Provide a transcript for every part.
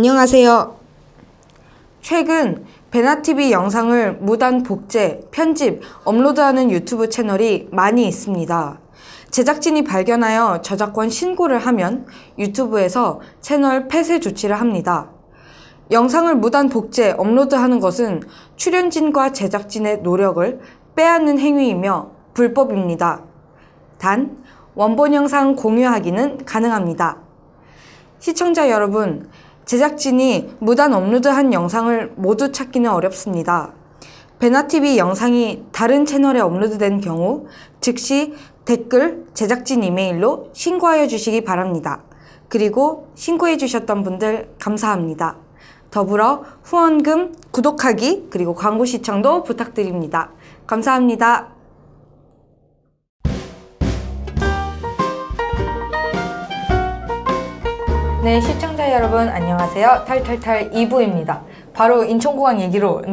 안녕하세요. 최근 베나TV 영상을 무단 복제, 편집, 업로드하는 유튜브 채널이 많이 있습니다. 제작진이 발견하여 저작권 신고를 하면 유튜브에서 채널 폐쇄 조치를 합니다. 영상을 무단 복제, 업로드하는 것은 출연진과 제작진의 노력을 빼앗는 행위이며 불법입니다. 단, 원본 영상 공유하기는 가능합니다. 시청자 여러분, 제작진이 무단 업로드한 영상을 모두 찾기는 어렵습니다. 베나TV 영상이 다른 채널에 업로드된 경우 즉시 댓글, 제작진 이메일로 신고하여 주시기 바랍니다. 그리고 신고해 주셨던 분들 감사합니다. 더불어 후원금, 구독하기, 그리고 광고 시청도 부탁드립니다. 감사합니다. 네, 시청자 여러분 안녕하세요. 탈탈탈 2부입니다. 바로 인천공항 얘기로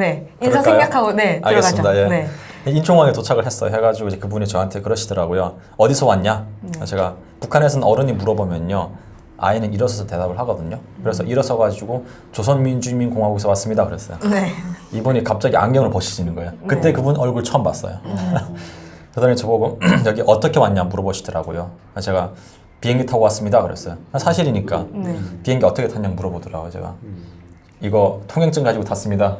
인사 생략하고 들어가죠. 알겠습니다. 예. 네. 인천공항에 도착을 했어요. 해가지고 이제 그분이 저한테 그러시더라고요. 어디서 왔냐? 제가 북한에서는 어른이 물어보면요, 아이는 일어서서 대답을 하거든요. 그래서 일어서 가지고 조선민주주의인민공화국에서 왔습니다. 그랬어요. 네. 이분이 갑자기 안경을 벗으시는 거예요. 그때 그분 얼굴 처음 봤어요. 그러더니 저보고 여기 어떻게 왔냐 물어보시더라고요. 제가 비행기 타고 왔습니다. 그랬어요. 사실이니까. 비행기 어떻게 탔냐고 물어보더라고요. 제가 이거 통행증 가지고 탔습니다.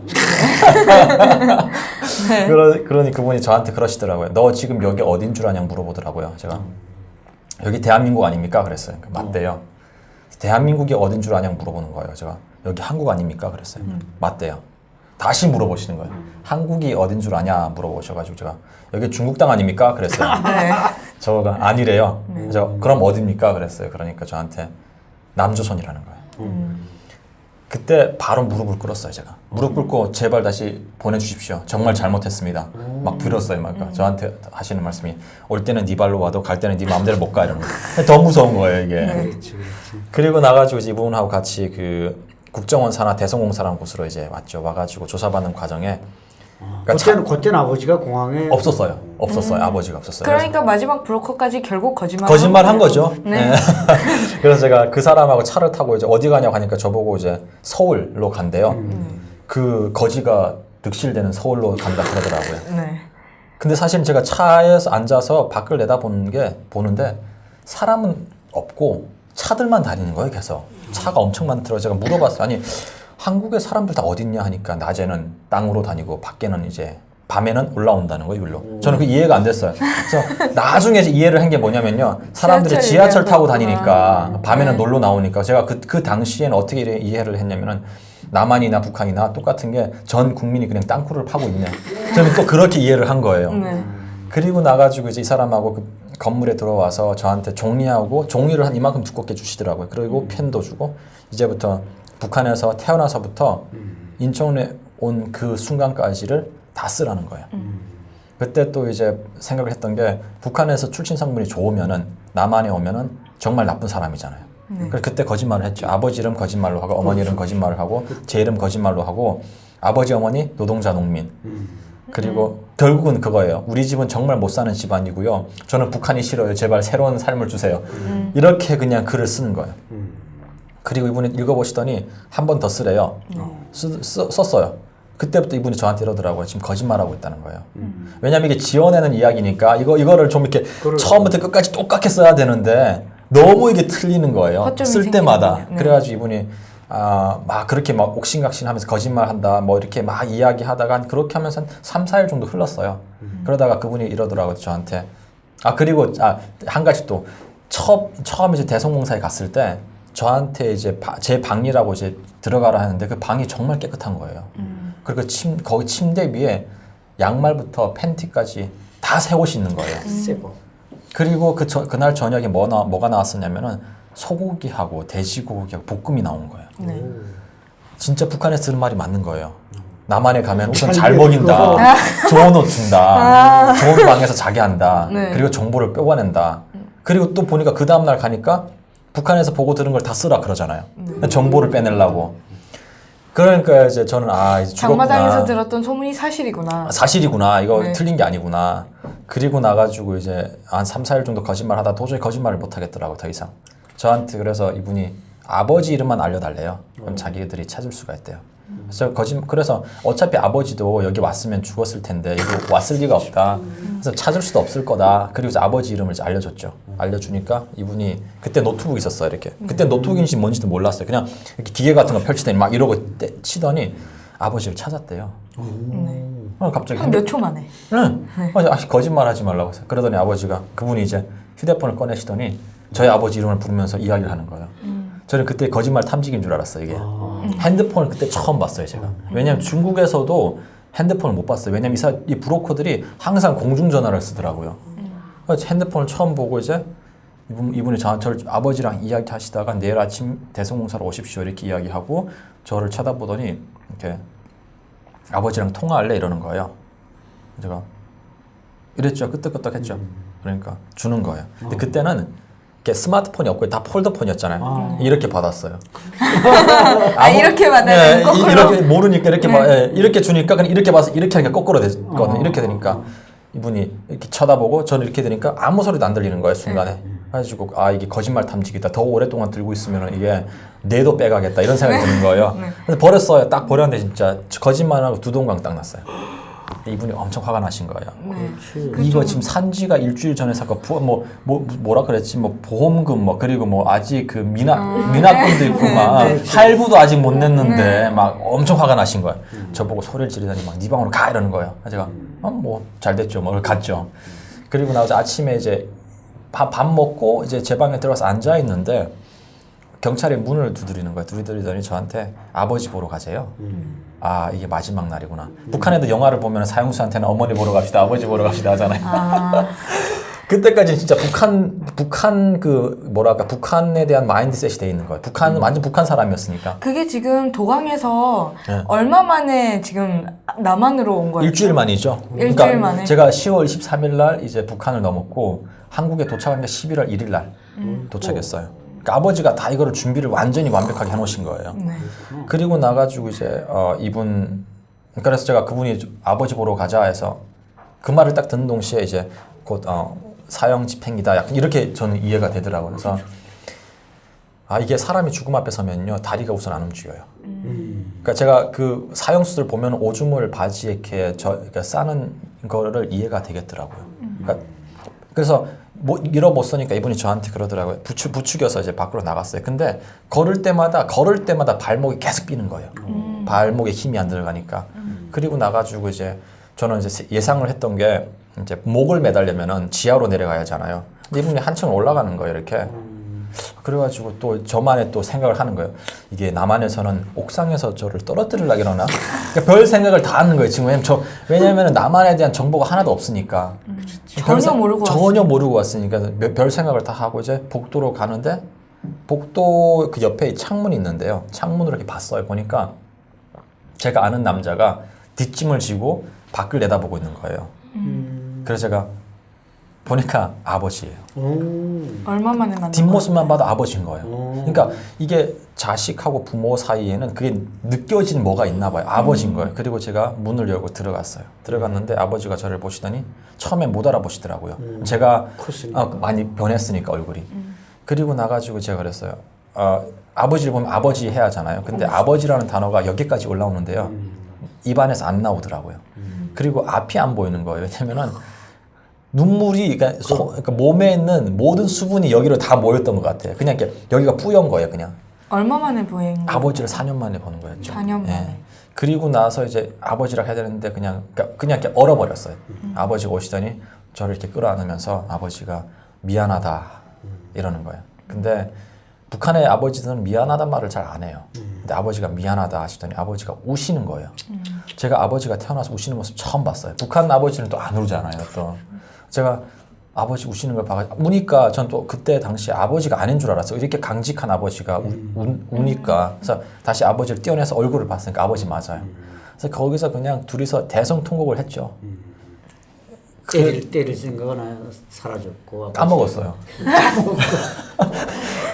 네. 그러니 그분이 저한테 그러시더라고요. 너 지금 여기 어딘 줄 아냐고 물어보더라고요. 제가 여기 대한민국 아닙니까? 그랬어요. 맞대요. 대한민국이 어딘 줄 아냐고 물어보는 거예요. 제가 여기 한국 아닙니까? 그랬어요. 맞대요. 다시 물어보시는 거예요. 한국이 어딘 줄 아냐 물어보셔가지고 제가 여기 중국 땅 아닙니까? 그랬어요. 네. 저가 아니래요. 그래서 그럼 어딥니까? 그랬어요. 그러니까 저한테 남조선이라는 거예요. 그때 바로 무릎을 꿇었어요. 제가 무릎 꿇고 제발 다시 보내주십시오. 정말 잘못했습니다. 막 빌었어요. 막 저한테 하시는 말씀이 올 때는 네 발로 와도 갈 때는 네 마음대로 못 가 이러는 거예요. 더 무서운 거예요 이게. 그리고 나가지고 이분하고 같이 그 국정원 산하 대성공사라는 곳으로 이제 왔죠. 와가지고 조사받는 과정에 그러니까 그때는 아버지가 공항에 없었어요. 아버지가 없었어요. 그러니까 마지막 브로커까지 결국 거짓말 한 거죠. 네. 네. 그래서 제가 그 사람하고 차를 타고 이제 어디 가냐고 하니까 저보고 이제 서울로 간대요. 그 거지가 득실되는 서울로 간다 그러더라고요. 네. 근데 사실 제가 차에서 앉아서 밖을 보는데 사람은 없고 차들만 다니는 거예요. 계속 차가 엄청 많더라고요. 제가 물어봤어요. 아니 한국의 사람들 다 어딨냐 하니까 낮에는 땅으로 다니고 밖에는 이제 밤에는 올라온다는 거예요, 위로. 저는 그 이해가 안 됐어요. 그래서 나중에 이해를 한 게 뭐냐면요. 사람들이 지하철 타고 다니니까 밤에는 놀러 나오니까 제가 그 당시에는 어떻게 이해를 했냐면은 남한이나 북한이나 똑같은 게 전 국민이 그냥 땅굴을 파고 있네. 저는 또 그렇게 이해를 한 거예요. 그리고 나가지고 이제 이 사람하고 그 건물에 들어와서 저한테 종이를 한 이만큼 두껍게 주시더라고요. 그리고 펜도 주고 이제부터 북한에서 태어나서부터 인천에 온 그 순간까지를 다 쓰라는 거예요. 그때 또 이제 생각을 했던 게 북한에서 출신 성분이 좋으면은 남한에 오면은 정말 나쁜 사람이잖아요. 그래서 그때 거짓말을 했죠. 아버지 이름 거짓말로 하고 어머니 이름 거짓말을 하고 제 이름 거짓말로 하고 아버지 어머니 노동자 농민. 그리고 결국은 그거예요. 우리 집은 정말 못 사는 집안이고요. 저는 북한이 싫어요. 제발 새로운 삶을 주세요. 이렇게 그냥 글을 쓰는 거예요. 그리고 이분이 읽어보시더니 한 번 더 쓰래요. 썼어요. 그때부터 이분이 저한테 이러더라고요. 지금 거짓말하고 있다는 거예요. 왜냐면 이게 지어내는 이야기니까 이거를 좀 이렇게 처음부터 끝까지 똑같게 써야 되는데 너무 이게 틀리는 거예요. 쓸 때마다. 그래가지고 이분이 막 그렇게 막 옥신각신하면서 거짓말한다 뭐 이렇게 막 이야기하다가 그렇게 하면서 한 3, 4일 정도 흘렀어요. 그러다가 그분이 이러더라고요. 저한테. 그리고 한 가지 또 처음 이제 대성공사에 갔을 때 저한테 이제 제 방이라고 이제 들어가라 하는데 그 방이 정말 깨끗한 거예요. 그리고 거기 침대 위에 양말부터 팬티까지 다 새 옷이 있는 거예요. 그리고 그날 저녁에 뭐가 나왔었냐면은 소고기하고 돼지고기하고 볶음이 나온 거예요. 진짜 북한에서 들은 말이 맞는 거예요. 남한에 가면 우선 잘 먹인다. 좋은 옷 준다. 좋은 방에서 자게 한다. 그리고 정보를 뽑아낸다. 그리고 또 보니까 그 다음날 가니까 북한에서 보고 들은 걸 다 쓰라 그러잖아요. 정보를 빼내려고. 그러니까 이제 저는 이제 죽었구나. 장마당에서 들었던 소문이 사실이구나. 사실이구나. 이거 틀린 게 아니구나. 그리고 나가지고 이제 한 3, 4일 정도 거짓말 하다 도저히 거짓말을 못 하겠더라고 더 이상. 저한테 그래서 이분이 아버지 이름만 알려달래요. 그럼 자기들이 찾을 수가 있대요. 그래서 어차피 아버지도 여기 왔으면 죽었을 텐데 여기 왔을 리가 없다. 그래서 찾을 수도 없을 거다. 그리고 이제 아버지 이름을 이제 알려줬죠. 알려주니까 이분이 그때 노트북 있었어요. 이렇게. 그때 노트북인지 뭔지도 몰랐어요. 그냥 이렇게 기계 같은 거 펼치더니 막 이러고 치더니 아버지를 찾았대요. 갑자기 한 몇 초 만에. 응. 거짓말하지 말라고 했어요. 그러더니 아버지가 그분이 이제 휴대폰을 꺼내시더니 저희 아버지 이름을 부르면서 이야기를 하는 거예요. 저는 그때 거짓말 탐지기인 줄 알았어요. 이게 핸드폰을 그때 처음 봤어요. 제가. 왜냐면 중국에서도 핸드폰을 못 봤어요. 왜냐면 이 브로커들이 항상 공중전화를 쓰더라고요. 그래서 핸드폰을 처음 보고 이제 이분이 저를 아버지랑 이야기하시다가 내일 아침 대성공사로 오십시오 이렇게 이야기하고 저를 쳐다보더니 이렇게 아버지랑 통화할래 이러는 거예요. 제가 이랬죠. 끄떡끄떡했죠. 그러니까 주는 거예요. 근데 그때는 이렇게 스마트폰이 없고 다 폴더폰이었잖아요. 이렇게 받았어요. 이렇게 받아요. 거꾸로. 이렇게 모르니까 이렇게 이렇게 주니까 그냥 이렇게 봐서 이렇게 하니까 거꾸로 됐거든요. 이렇게 되니까 이분이 이렇게 쳐다보고 저는 이렇게 되니까 아무 소리도 안 들리는 거예요 순간에. 그래가지고 이게 거짓말 탐지기다. 더 오랫동안 들고 있으면 이게 뇌도 빼가겠다 이런 생각이 드는 거예요. 그래서 버렸어요. 딱 버렸는데 진짜 거짓말하고 두 동강 딱 났어요. 이분이 엄청 화가 나신 거예요. 이거 지금 산지가 일주일 전에 사고 뭐라 그랬지 보험금 그리고 아직 그 미납금도 있고 막 할부도 아직 못 냈는데 막 엄청 화가 나신 거예요. 저보고 소리를 지르더니 막 네 방으로 가 이러는 거예요. 제가 잘 됐죠. 갔죠. 그리고 나서 아침에 이제 밥 먹고 이제 제 방에 들어가서 앉아 있는데 경찰이 문을 두드리는 거예요. 두드리더니 저한테 아버지 보러 가세요. 이게 마지막 날이구나. 북한에도 영화를 보면 사형수한테는 어머니 보러 갑시다, 아버지 보러 갑시다 하잖아요. 그때까지 진짜 북한 북한에 대한 마인드셋이 돼 있는 거예요. 완전 북한 사람이었으니까. 그게 지금 도강에서 얼마 만에 지금 남한으로 온 거예요? 일주일 만이죠. 일주일 만에. 제가 10월 23일 날 이제 북한을 넘었고 한국에 도착한 게 11월 1일 날 도착했어요. 그러니까 아버지가 다 이거를 준비를 완전히 완벽하게 해놓으신 거예요. 그리고 나가지고 이제 그래서 제가 그분이 아버지 보러 가자 해서 그 말을 딱 듣는 동시에 이제 곧 사형 집행이다 약간 이렇게 저는 이해가 되더라고요. 그래서 이게 사람이 죽음 앞에 서면요 다리가 우선 안 움직여요. 그러니까 제가 그 사형수들 보면 오줌을 바지에 이렇게 그러니까 싸는 거를 이해가 되겠더라고요. 그래서 밀어못 쓰니까 이분이 저한테 그러더라고요. 부추겨서 이제 밖으로 나갔어요. 근데 걸을 때마다 발목이 계속 삐는 거예요. 발목에 힘이 안 들어가니까. 그리고 나가지고 이제 저는 이제 예상을 했던 게 이제 목을 매달려면은 지하로 내려가야 하잖아요. 근데 이분이 한층 올라가는 거예요. 이렇게. 그래가지고 또 저만의 또 생각을 하는 거예요. 이게 남한에서는 옥상에서 저를 떨어뜨리려고 이러나? 그러니까 별 생각을 다 하는 거예요. 지금 왜냐면 남한에 대한 정보가 하나도 없으니까. 전혀 모르고 왔으니까 별 생각을 다 하고 이제 복도로 가는데 복도 그 옆에 창문이 있는데요. 창문으로 이렇게 봤어요. 보니까 제가 아는 남자가 뒷짐을 지고 밖을 내다보고 있는 거예요. 그래서 제가 보니까 아버지예요. 얼마 만에 만난 뒷모습만 봐도 아버지인 거예요. 그러니까 이게 자식하고 부모 사이에는 그게 느껴진 뭐가 있나 봐요. 아버지인 거예요. 그리고 제가 문을 열고 들어갔어요. 들어갔는데 아버지가 저를 보시더니 처음에 못 알아보시더라고요. 제가 많이 변했으니까 얼굴이. 그리고 나가지고 제가 그랬어요. 아버지를 보면 아버지 해야 하잖아요. 근데 아버지라는 단어가 여기까지 올라오는데요. 입안에서 안 나오더라고요. 그리고 앞이 안 보이는 거예요. 왜냐면은 눈물이 그러니까 몸에 있는 모든 수분이 여기로 다 모였던 것 같아요. 그냥 이렇게 여기가 뿌연 거예요, 그냥. 얼마 만에 보인 거예요? 아버지를 4년 만에 보는 거였죠. 4년 만에. 그리고 나서 이제 아버지랑 해야 되는데 그냥 이렇게 얼어버렸어요. 아버지가 오시더니 저를 이렇게 끌어안으면서 아버지가 미안하다 이러는 거예요. 근데 북한의 아버지들은 미안하단 말을 잘 안 해요. 근데 아버지가 미안하다 하시더니 아버지가 우시는 거예요. 제가 아버지가 태어나서 우시는 모습 처음 봤어요. 북한 아버지는 또 안 울잖아요, 또. 제가 아버지 우시는 걸 봐가지고 우니까 전 또 그때 당시 아버지가 아닌 줄 알았어요. 이렇게 강직한 아버지가 우니까. 그래서 다시 아버지를 떼어내서 얼굴을 봤으니까 아버지 맞아요. 그래서 거기서 그냥 둘이서 대성통곡을 했죠. 때릴 생각은 사라졌고 까먹었어요.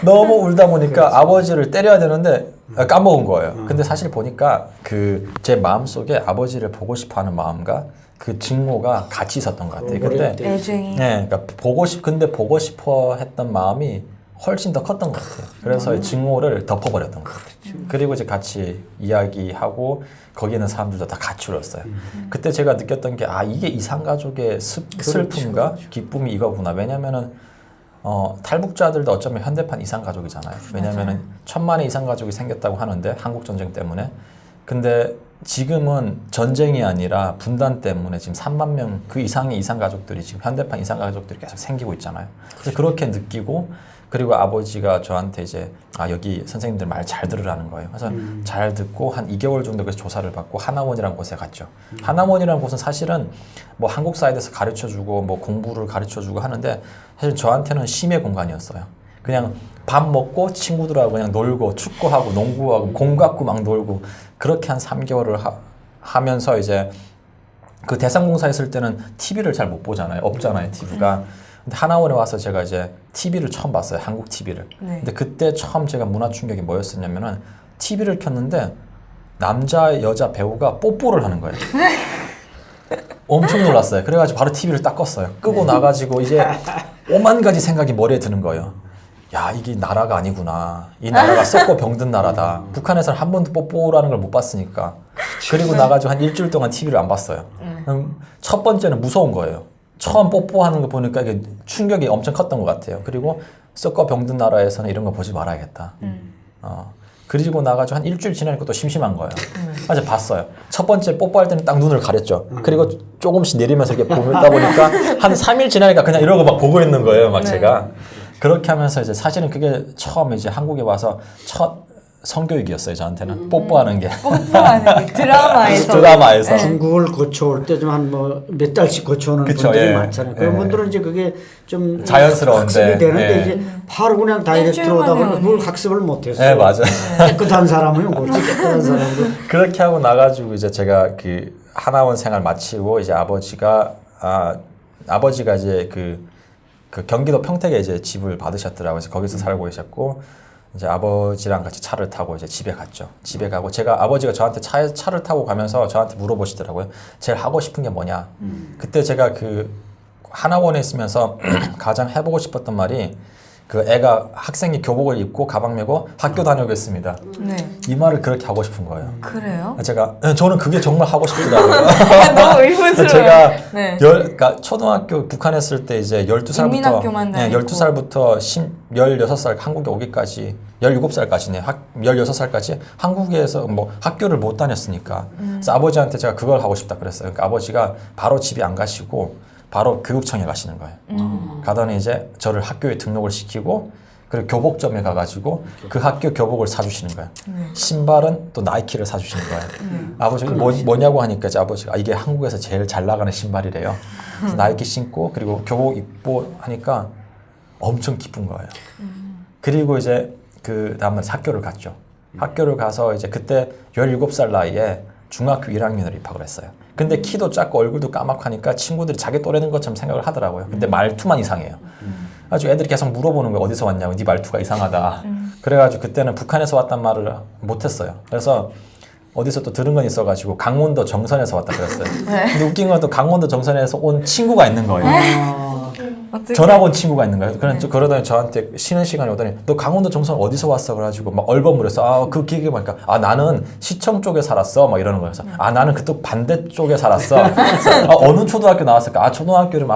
너무 울다 보니까 아버지를 때려야 되는데 까먹은 거예요. 근데 사실 보니까 제 마음속에 아버지를 보고 싶어하는 마음과 그 증오가 같이 있었던 것 같아요. 근데 애증이. 그러니까 보고 싶어 했던 마음이 훨씬 더 컸던 것 같아요. 그래서 이 증오를 덮어버렸던 것 같아요. 그리고 이제 같이 이야기하고 거기 있는 사람들도 다 같이 울었어요. 그때 제가 느꼈던 게 이게 이산가족의 슬픔과 기쁨이 이거구나. 왜냐면은 탈북자들도 어쩌면 현대판 이산가족이잖아요. 왜냐면은 천만의 이산가족이 생겼다고 하는데 한국 전쟁 때문에. 근데 지금은 전쟁이 아니라 분단 때문에 지금 3만 명 그 이상의 이산가족들이 지금 현대판 이산가족들이 계속 생기고 있잖아요. 그래서 그렇게 느끼고 그리고 아버지가 저한테 이제 여기 선생님들 말 잘 들으라는 거예요. 그래서 잘 듣고 한 2개월 정도 그래서 조사를 받고 하나원이라는 곳에 갔죠. 하나원이라는 곳은 사실은 뭐 한국 사회에 대해서 가르쳐주고 뭐 공부를 가르쳐주고 하는데 사실 저한테는 심해 공간이었어요. 그냥 밥 먹고 친구들하고 그냥 놀고 축구하고 농구하고 공 갖고 막 놀고 그렇게 한 3개월을 하면서 이제 그 대상공사 했을 때는 TV를 잘 못 보잖아요. 없잖아요, TV가. 근데 하나원에 와서 제가 이제 TV를 처음 봤어요. 한국 TV를. 네. 근데 그때 처음 제가 문화 충격이 뭐였었냐면은 TV를 켰는데 남자 여자 배우가 뽀뽀를 하는 거예요. 엄청 놀랐어요. 그래가지고 바로 TV를 딱 껐어요. 끄고 나가지고 이제 5만 가지 생각이 머리에 드는 거예요. 야, 이게 나라가 아니구나. 이 나라가 썩고 병든 나라다. 북한에서는 한 번도 뽀뽀라는 걸 못 봤으니까. 그리고 나가지고 한 일주일 동안 TV를 안 봤어요. 첫 번째는 무서운 거예요. 처음 뽀뽀하는 거 보니까 이게 충격이 엄청 컸던 것 같아요. 그리고 썩고 병든 나라에서는 이런 거 보지 말아야겠다. 그리고 나가지고 한 일주일 지나니까 또 심심한 거예요. 그래서 봤어요. 첫 번째 뽀뽀할 때는 딱 눈을 가렸죠. 그리고 조금씩 내리면서 이렇게 보다 보니까 한 3일 지나니까 그냥 이러고 막 보고 있는 거예요. 막 제가. 그렇게 하면서 이제 사실은 그게 처음 이제 한국에 와서 첫 성교육이었어요. 저한테는 뽀뽀하는 게. 뽀뽀하는 게 드라마에서. 드라마에서. 중국을 거쳐올 때 좀 한 뭐 몇 달씩 거쳐오는 그쵸, 분들이 예. 많잖아요. 그런 분들은 이제 그게 좀 자연스러운데. 학습이 되는데 예. 이제 바로 그냥 다이렉트로 일주일만 오다 보니 해요. 그걸 학습을 못했어요. 네, 맞아요. 깨끗한 사람은 뭐지 깨끗한 사람도 그렇게 하고 나가지고 이제 제가 그 하나원 생활 마치고 이제 아버지가 이제 그 경기도 평택에 이제 집을 받으셨더라고요. 그래서 거기서 살고 계셨고 이제 아버지랑 같이 차를 타고 이제 집에 갔죠. 집에 가고 제가 아버지가 저한테 차를 타고 가면서 저한테 물어보시더라고요. 제일 하고 싶은 게 뭐냐? 그때 제가 그 하나원에 있으면서 가장 해보고 싶었던 말이 그 애가 학생이 교복을 입고 가방 메고 학교 다녀오겠습니다. 네. 이 말을 그렇게 하고 싶은 거예요. 그래요? 저는 그게 정말 하고 싶더라고요. 너무 의문스러워요. 제가 네. 그러니까 초등학교 북한에 있을 때 이제 12살부터 인민학교만 다니고. 12살부터 16살 한국에 오기까지 17살까지네. 16살까지 한국에서 뭐 학교를 못 다녔으니까. 그래서 아버지한테 제가 그걸 하고 싶다 그랬어요. 그러니까 아버지가 바로 집에 안 가시고 바로 교육청에 가시는 거예요. 가더니 이제 저를 학교에 등록을 시키고 그리고 교복점에 가가지고 그 학교 교복을 사주시는 거예요. 신발은 또 나이키를 사주시는 거예요. 아버지가 뭐냐고 하니까 이제 아버지가 이게 한국에서 제일 잘 나가는 신발이래요. 그래서 나이키 신고 그리고 교복 입고 하니까 엄청 기쁜 거예요. 그리고 이제 그 다음날 학교를 갔죠. 학교를 가서 이제 그때 17살 나이에 중학교 1학년으로 입학을 했어요. 근데 키도 작고 얼굴도 까맣하니까 친구들이 자기 또래는 것처럼 생각을 하더라고요. 근데 말투만 이상해요. 아주 애들이 계속 물어보는 거예요. 어디서 왔냐고. 네 말투가 이상하다. 그래가지고 그때는 북한에서 왔단 말을 못했어요. 그래서 어디서 또 들은 건 있어가지고 강원도 정선에서 왔다 그랬어요. 근데 웃긴 건 또 강원도 정선에서 온 친구가 있는 거예요. 어떻게? 전학 온 친구가 있는 거예요. 그러더니 저한테 쉬는 시간에 오더니 너 강원도 정선 어디서 왔어? 그래가지고 막 얼버무려서 그 기억이 보니까 나는 시청 쪽에 살았어 막 이러는 거예요. 그래서 나는 그쪽 반대 쪽에 살았어. 그래서, 어느 초등학교 나왔을까? 초등학교를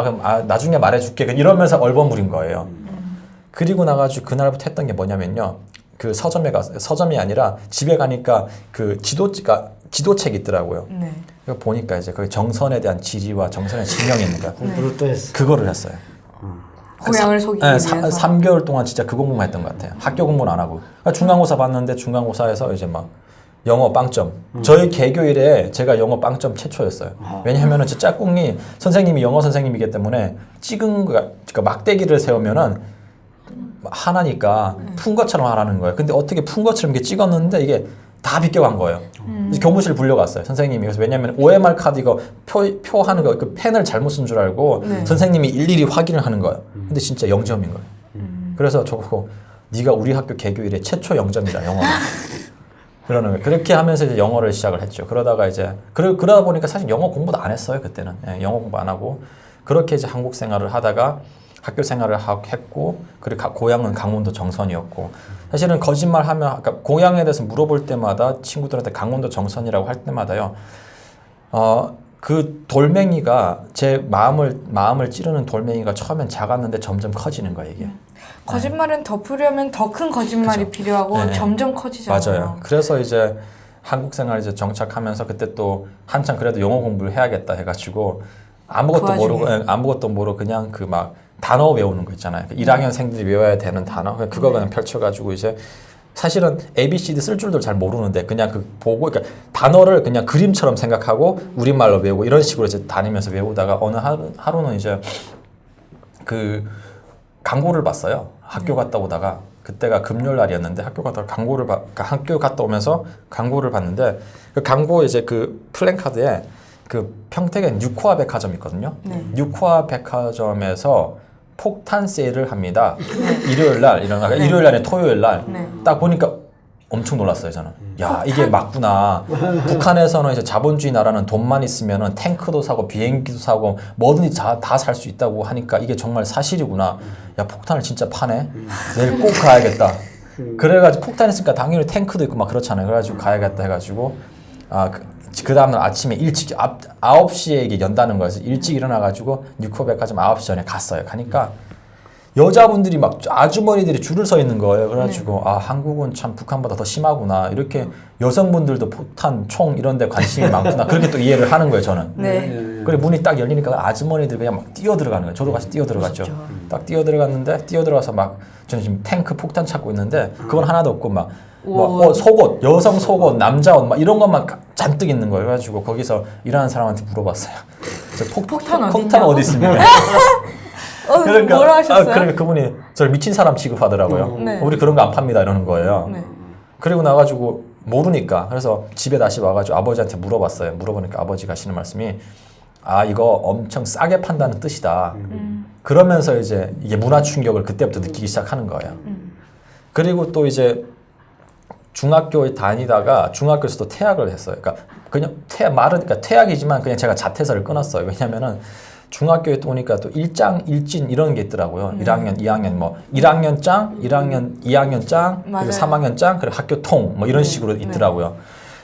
나중에 말해줄게. 이러면서 얼버무린 거예요. 그리고 나가지고 그날부터 했던 게 뭐냐면요. 그 서점이 아니라 집에 가니까 그 지도책이 있더라고요. 네. 이거 보니까 이제 거기 정선에 대한 지리와 정선의 지명이 있는 거예요. 공부를 또 했어. 그거를 했어요. 고향을 속이기 네, 위해서. 3개월 동안 진짜 그 공부만 했던 것 같아요. 학교 공부는 안 하고. 그러니까 중간고사 봤는데 중간고사에서 이제 막 영어 빵점. 저희 개교 이래 제가 영어 빵점 최초였어요. 왜냐하면은 제 짝꿍이 선생님이 영어 선생님이기 때문에 찍은 거, 그러니까 막대기를 세우면은 하나니까 푼 것처럼 하라는 거예요. 근데 어떻게 푼 것처럼 이렇게 찍었는데 이게 다 비껴간 거예요. 그래서 교무실 불려갔어요. 선생님이. 그래서 왜냐면 OMR 카드 이거 표 하는 거 그 펜을 잘못 쓴 줄 알고 선생님이 일일이 확인을 하는 거예요. 근데 진짜 0점인 거예요. 그래서 저거 네가 우리 학교 개교 이래 최초 0점이다 영어는. 그러는 거예요. 그렇게 하면서 이제 영어를 시작을 했죠. 그러다가 이제 그러다 보니까 사실 영어 공부도 안 했어요 그때는. 영어 공부 안 하고 그렇게 이제 한국 생활을 하다가 학교 생활을 했고 그리고 고향은 강원도 정선이었고 사실은 거짓말하면 아까 고향에 대해서 물어볼 때마다 친구들한테 강원도 정선이라고 할 때마다요. 그 돌멩이가 제 마음을 찌르는 돌멩이가 처음엔 작았는데 점점 커지는 거예요 이게. 거짓말은 덮으려면 더 큰 거짓말이 그죠. 필요하고 네. 점점 커지잖아요. 맞아요. 그래서 이제 한국 생활 이제 정착하면서 그때 또 한참 그래도 영어 공부를 해야겠다 해가지고 아무것도 모르고 그냥 그 막 단어 외우는 거 있잖아요. 1학년생들이 외워야 되는 단어 그거 그냥 펼쳐가지고 이제 사실은 ABCD 쓸 줄도 잘 모르는데 그냥 그 보고 그러니까 단어를 그냥 그림처럼 생각하고 우리말로 외우고 이런 식으로 이제 다니면서 외우다가 어느 하루는 이제 그 광고를 봤어요. 학교 갔다 오다가 그때가 금요일 날이었는데 학교 갔다 오면서 광고를 봤는데 그 광고 이제 그 플랜카드에 그 평택에 뉴코아 백화점 있거든요. 뉴코아 백화점에서 폭탄 세일을 합니다. 일요일 날 일요일 날에 토요일 날 딱 보니까 엄청 놀랐어요 저는. 야 이게 맞구나. 북한에서는 이제 자본주의 나라는 돈만 있으면은 탱크도 사고 비행기도 사고 뭐든지 다 살 수 있다고 하니까 이게 정말 사실이구나. 야 폭탄을 진짜 파네. 내일 꼭 가야겠다. 그래가지고 폭탄 있으니까 당연히 탱크도 있고 막 그렇잖아요. 그래가지고 가야겠다 해가지고 그 다음날 아침에 일찍 9시에 이게 연다는 거여서 일찍 일어나가지고 뉴코 백화점 9시 전에 갔어요. 가니까 여자분들이 막 아주머니들이 줄을 서 있는 거예요. 그래가지고 한국은 참 북한보다 더 심하구나. 이렇게 여성분들도 폭탄, 총 이런 데 관심이 많구나. 그렇게 또 이해를 하는 거예요 저는. 그리고 문이 딱 열리니까 아주머니들 그냥 막 뛰어 들어가는 거예요. 저도 같이 뛰어 들어갔죠. 딱 뛰어 들어갔는데 뛰어 들어가서 막 저는 지금 탱크 폭탄 찾고 있는데 그건 하나도 없고 막 속옷, 여성 속옷, 남자 옷 막 이런 것만 잔뜩 있는 거예요. 그래가지고 거기서 일하는 사람한테 물어봤어요. 폭탄 어디 있습니까? 그러니까 뭐라 하셨어요? 그러니까 그분이 저를 미친 사람 취급하더라고요. 우리 그런 거 안 팝니다 이러는 거예요. 그리고 나가지고 모르니까 그래서 집에 다시 와가지고 아버지한테 물어봤어요. 물어보니까 아버지가 하시는 말씀이 이거 엄청 싸게 판다는 뜻이다. 그러면서 이제 이게 문화 충격을 그때부터 느끼기 시작하는 거예요. 그리고 또 이제 중학교에 다니다가 중학교에서도 퇴학을 했어요. 그러니까 그냥 퇴학이지만 그냥 제가 자퇴서를 끊었어요. 왜냐면은 중학교에 또 오니까 또 일진 이런 게 있더라고요. 1학년, 2학년 뭐 1학년 짱, 1학년, 2학년 짱, 그리고 3학년 짱, 그리고 학교 통 뭐 이런 식으로 있더라고요.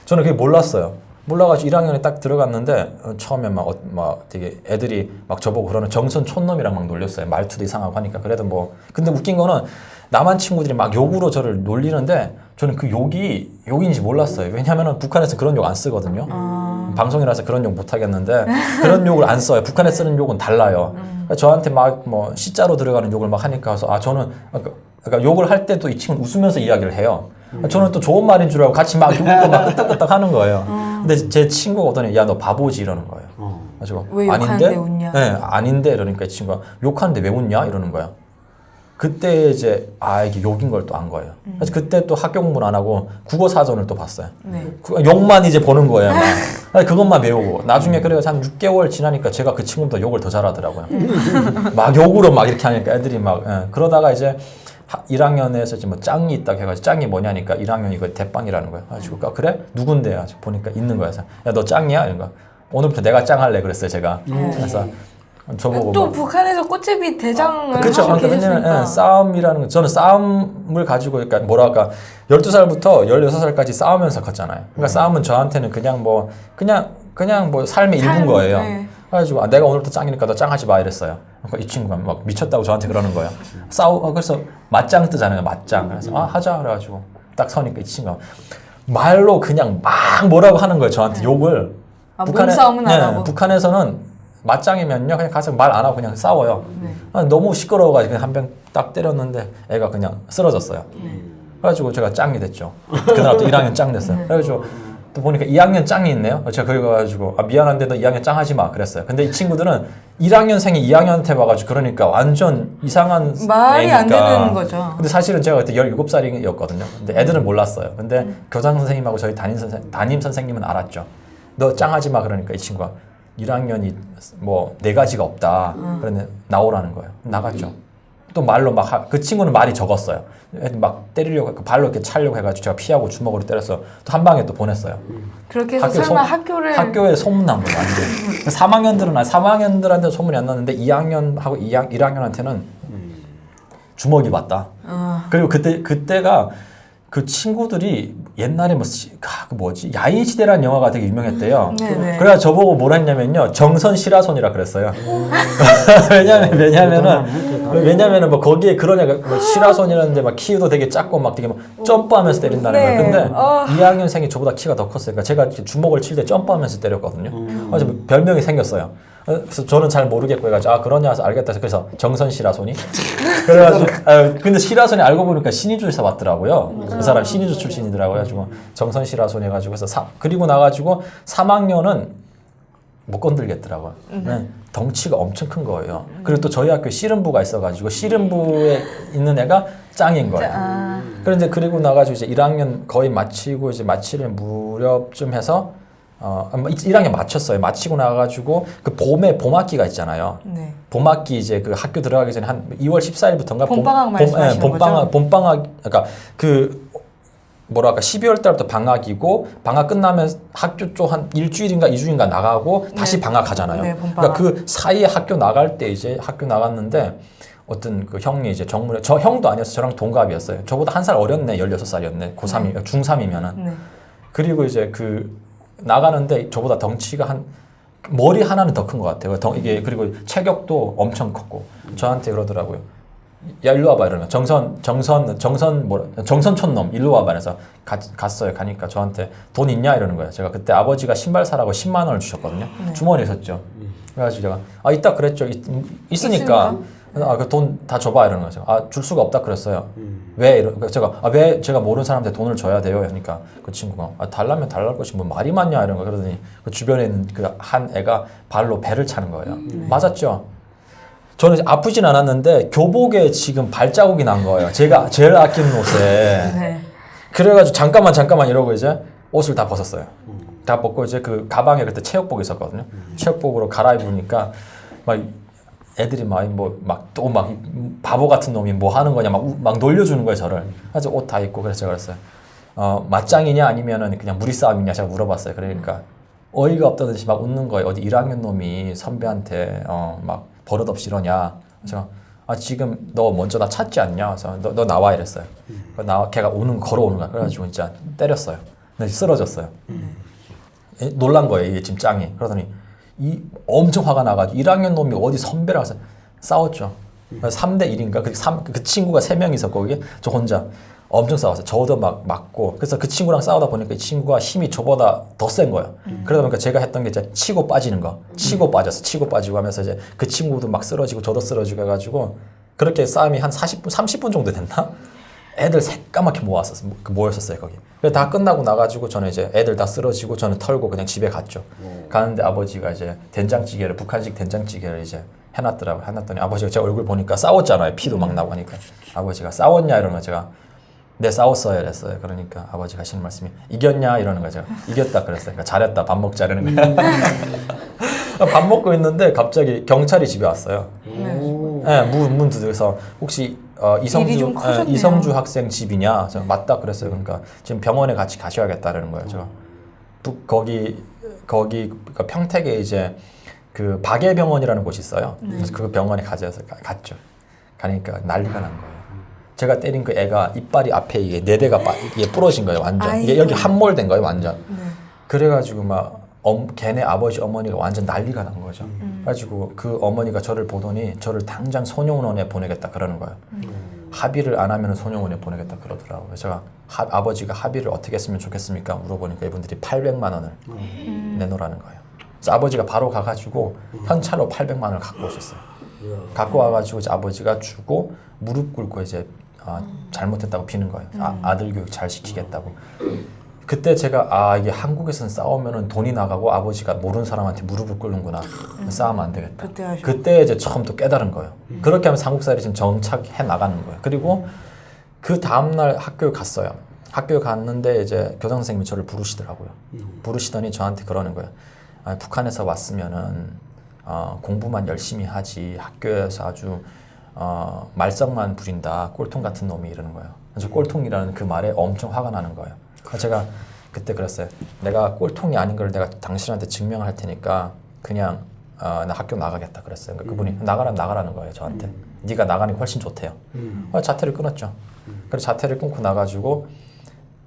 저는 그게 몰랐어요. 몰라가지고 1학년에 딱 들어갔는데 처음에 막 되게 애들이 막 저보고 그러는 정선 촌놈이랑 막 놀렸어요. 말투도 이상하고 하니까. 그래도 뭐 근데 웃긴 거는 남한 친구들이 막 욕으로 저를 놀리는데 저는 그 욕인지 몰랐어요. 왜냐하면 북한에서 그런 욕 안 쓰거든요. 방송이라서 그런 욕 못 하겠는데 그런 욕을 안 써요. 북한에 쓰는 욕은 달라요. 저한테 막 뭐 C자로 들어가는 욕을 막 하니까 저는 그러니까 욕을 할 때도 이 친구는 웃으면서 이야기를 해요. 저는 또 좋은 말인 줄 알고 같이 막 욕을 막 끄떡끄떡 하는 거예요. 근데 제 친구가 오더니 야 너 바보지 이러는 거예요. 가지고 왜 욕하는데 웃냐? 네, 아닌데 이러니까 이 친구가 욕하는데 왜 웃냐 이러는 거예요. 그때 이제 이게 욕인 걸 또 안 거예요. 그래서 그때 또 학교 공부는 안 하고 국어 사전을 또 봤어요. 욕만 이제 보는 거예요. 막. 그것만 배우고 나중에 그래서 한 6개월 지나니까 제가 그 친구보다 욕을 더 잘하더라고요. 막 욕으로 막 이렇게 하니까 애들이 막 그러다가 이제 1학년에서 이제 뭐 짱이 있다고 해가지고 짱이 뭐냐니까 1학년 이거 대빵이라는 거예요. 그래가지고 그래? 누군데? 보니까 있는 거야. 그래서 야 너 짱이야? 이런 거. 오늘부터 내가 짱 할래 그랬어요 제가. 그래서 저보고 또 북한에서 꽃제비 대장을 그렇죠. 하고 계셨으니까. 싸움이라는 거 저는 싸움을 가지고 그러니까 뭐랄까 12살부터 16살까지 싸우면서 컸잖아요. 그러니까 싸움은 저한테는 그냥 뭐 삶의 일부인 거예요. 그래가지고 내가 오늘부터 짱이니까 너 짱하지 마 이랬어요. 그러니까 이 친구가 막 미쳤다고 저한테 그러는 거예요. 그래서 맞짱 뜨잖아요. 맞짱. 그래서 하자 그래가지고 딱 서니까 이 친구가 말로 그냥 막 뭐라고 하는 거예요. 저한테 욕을. 몸싸움은 안 하고. 북한에서는 맞짱이면요 그냥 가서 말 안 하고 그냥 싸워요. 너무 시끄러워가지고 그냥 한 병 딱 때렸는데 애가 그냥 쓰러졌어요. 그래가지고 제가 짱이 됐죠. 그날부터 1학년 짱 됐어요. 그래가지고 또 보니까 2학년 짱이 있네요. 제가 거기 가가지고 미안한데 너 2학년 짱 하지 마 그랬어요. 근데 이 친구들은 1학년생이 2학년한테 와가지고 그러니까 완전 이상한 말이 애니까. 안 되는 거죠. 근데 사실은 제가 그때 17살이었거든요. 근데 애들은 몰랐어요. 근데 교장 선생님하고 저희 담임 선생님은 알았죠. 너 짱 하지 마 그러니까 이 친구가 1학년이 뭐 4가지가 없다. 그런데 나오라는 거예요. 나갔죠. 또 말로 막 그 친구는 말이 적었어요. 막 때리려고 발로 이렇게 차려고 해가지고 제가 피하고 주먹으로 때려서 또 한 방에 또 보냈어요. 그렇게 해서 설마 학교를 학교에 소문난 거예요. 완전. 3학년들한테 소문이 안 났는데 2학년하고 1학년한테는 주먹이 맞다. 그리고 그때가 그 친구들이 옛날에 그 뭐지 야인시대라는 영화가 되게 유명했대요. 네네. 그래서 저보고 뭐라 했냐면요 정선 시라손이라 그랬어요. 왜냐면은 뭐 거기에 그런 애가 뭐 시라손이라는데 막 키도 되게 작고 막 되게 막 점프하면서 때린다는 네. 거예요. 근데 2학년생이 저보다 키가 더 컸어요. 그러니까 제가 주먹을 칠 때 점프하면서 때렸거든요. 그래서 별명이 생겼어요. 그래서 저는 잘 모르겠고 해가지고 아 그러냐 해서 알겠다 해서 그래서 정선 시라손이 그래가지고 근데 시라손이 알고 보니까 신의주에서 왔더라고요. 그 사람 신의주 출신이더라고요. 그래가지고 정선 시라손 해가지고 해서 그리고 나가지고 3학년은 못 건들겠더라고요. 덩치가 엄청 큰 거예요. 그리고 또 저희 학교에 씨름부가 있어가지고 씨름부에 있는 애가 짱인 거예요. 그런데 그리고 나가지고 이제 1학년 거의 마치고 이제 마칠 무렵쯤 해서 1학년 마쳤어요. 마치고 나가지고 그 봄학기가 있잖아요. 네. 봄학기 이제 그 학교 들어가기 전에 한 2월 14일부터인가 봄방학 말씀하시는 거죠? 봄방학 그러니까 그 뭐랄까 12월 달부터 방학이고 방학 끝나면 학교 쪽 한 일주일인가 2주인가 나가고 다시 네. 방학하잖아요. 네, 봄방학. 그러니까 그 사이에 학교 나갈 때 이제 학교 나갔는데 어떤 그 형이 이제 정문에 저 형도 아니었어요. 저랑 동갑이었어요. 저보다 한 살 어렸네. 16살이었네. 고3이 중3이면은. 네. 그리고 이제 그 나가는데 저보다 덩치가 한 머리 하나는 더 큰 것 같아요. 이게 그리고 체격도 엄청 컸고 저한테 그러더라고요. 야 일로 와봐 이러면 정선촌놈 일로 와봐 그래서 갔어요. 가니까 저한테 돈 있냐 이러는 거예요. 제가 그때 아버지가 신발 사라고 10만 원을 주셨거든요. 주머니에 있었죠. 그래가지고 제가 있다 그랬죠. 있으니까 그 돈 다 줘봐 이러는 거예요. 줄 수가 없다 그랬어요. 왜 왜 제가 모르는 사람한테 돈을 줘야 돼요? 그러니까 그 친구가 달라면 달랄 것이 뭐 말이 많냐 이런 거 그러더니 그 주변에 있는 그 한 애가 발로 배를 차는 거예요. 맞았죠. 저는 아프진 않았는데 교복에 지금 발자국이 난 거예요. 제가 제일 아끼는 옷에. 네. 그래가지고 잠깐만 이러고 이제 옷을 다 벗었어요. 다 벗고 이제 그 가방에 그때 체육복이 있었거든요. 체육복으로 갈아입으니까 막 애들이 막 바보 같은 놈이 뭐 하는 거냐 막 놀려주는 거예요 저를. 그래서 옷 다 입고 그래서 제가 그랬어요. 맞짱이냐 아니면은 그냥 무리 싸움이냐 제가 물어봤어요. 그러니까 어이가 없다듯이 막 웃는 거예요. 어디 1학년 놈이 선배한테 막 버릇없이 이러냐. 제가 지금 너 먼저 나 찾지 않냐. 그래서 너 나와 이랬어요. 걔가 걸어오는 거야. 그래가지고 진짜 때렸어요. 근데 쓰러졌어요. 놀란 거예요. 이게 지금 짱이. 그러더니 엄청 화가 나가지고 1학년 놈이 어디 선배라고 해서 싸웠죠. 3대 1인가? 그 친구가 3명 있었고 거기 저 혼자 엄청 싸웠어요. 저도 막 맞고. 그래서 그 친구랑 싸우다 보니까 이 친구가 힘이 저보다 더 센 거예요. 그러다 보니까 제가 했던 게 이제 치고 빠지는 거. 치고 빠지고 하면서 이제 그 친구도 막 쓰러지고 저도 쓰러지고 해가지고 그렇게 싸움이 한 30분 정도 됐나? 애들 새까맣게 모였었어요 거기. 그래서 다 끝나고 나가지고 저는 이제 애들 다 쓰러지고 저는 털고 그냥 집에 갔죠. 가는데 아버지가 이제 된장찌개를 북한식 된장찌개를 이제 해놨더니 아버지가 제 얼굴 보니까 싸웠잖아요. 피도 막 나고 하니까 아버지가 싸웠냐 이러면 제가 네 싸웠어요 이랬어요. 그러니까 아버지가 하시는 말씀이 이겼냐 이러는 거죠. 이겼다 그랬어요. 그러니까 잘했다 밥 먹자 이러는 거예요. 밥 먹고 있는데 갑자기 경찰이 집에 왔어요. 네, 문 두드려서 혹시 이성주 학생 집이냐? 제가 맞다 그랬어요. 그러니까 지금 병원에 같이 가셔야겠다라는 거예요. 제가 거기 그러니까 평택에 이제 그 박예병원이라는 곳이 있어요. 그래서 그 병원에 가져서 갔죠. 가니까 난리가 난 거예요. 제가 때린 그 애가 이빨이 앞에 이게 4대가 이게 부러진 거예요. 완전 이게 여기 함몰된 거예요. 완전. 그래가지고 막 걔네 아버지 어머니가 완전 난리가 난 거죠. 그래가지고 그 어머니가 저를 보더니 저를 당장 소년원에 보내겠다 그러는 거예요. 합의를 안 하면 소년원에 보내겠다 그러더라고요. 제가 아버지가 합의를 어떻게 했으면 좋겠습니까? 물어보니까 이분들이 800만 원을 내놓으라는 거예요. 그래서 아버지가 바로 가가지고 현찰로 800만 원을 갖고 오셨어요. 갖고 와가지고 이제 아버지가 주고 무릎 꿇고 이제 잘못했다고 비는 거예요. 아들 교육 잘 시키겠다고. 그때 제가 이게 한국에서는 싸우면은 돈이 나가고 아버지가 모르는 사람한테 무릎을 꿇는구나. 싸우면 안 되겠다. 그때 이제 처음 또 깨달은 거예요. 그렇게 하면 한국사회를 지금 정착해 나가는 거예요. 그리고 그 다음날 학교에 갔어요. 학교에 갔는데 이제 교장 선생님이 저를 부르시더라고요. 부르시더니 저한테 그러는 거예요. 북한에서 왔으면은 공부만 열심히 하지 학교에서 아주 말썽만 부린다. 꼴통 같은 놈이 이러는 거예요. 그래서 꼴통이라는 그 말에 엄청 화가 나는 거예요. 그래서 제가 그때 그랬어요. 내가 꼴통이 아닌 걸 내가 당신한테 증명할 테니까 그냥 나 학교 나가겠다 그랬어요. 그러니까 그분이 나가라는 거예요. 저한테. 네가 나가는 게 훨씬 좋대요. 자퇴를 끊었죠. 그래서 자퇴를 끊고 나가지고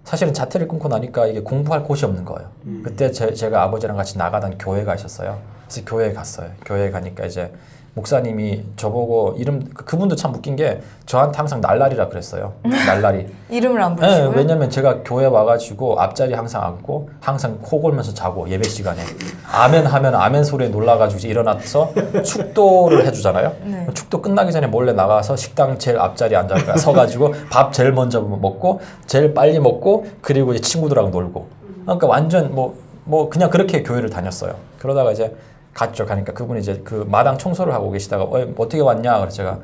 사실은 자퇴를 끊고 나니까 이게 공부할 곳이 없는 거예요. 그때 제가 아버지랑 같이 나가던 교회가 있었어요. 그래서 교회에 갔어요. 교회에 가니까 이제 목사님이 저보고 그분도 참 웃긴 게 저한테 항상 날라리라 그랬어요. 날라리. 이름을 안 네, 부르시고요? 왜냐면 제가 교회 와가지고 앞자리 항상 앉고 항상 코 골면서 자고 예배 시간에 아멘 하면 아멘 소리에 놀라가지고 이제 일어나서 축도를 해주잖아요. 네. 축도 끝나기 전에 몰래 나가서 식당 제일 앞자리에 앉아 서가지고 밥 제일 먼저 먹고 제일 빨리 먹고 그리고 이제 친구들하고 놀고 그러니까 완전 뭐 그냥 그렇게 교회를 다녔어요. 그러다가 이제 갔죠. 가니까 그분이 이제 그 마당 청소를 하고 계시다가 어떻게 왔냐? 그래서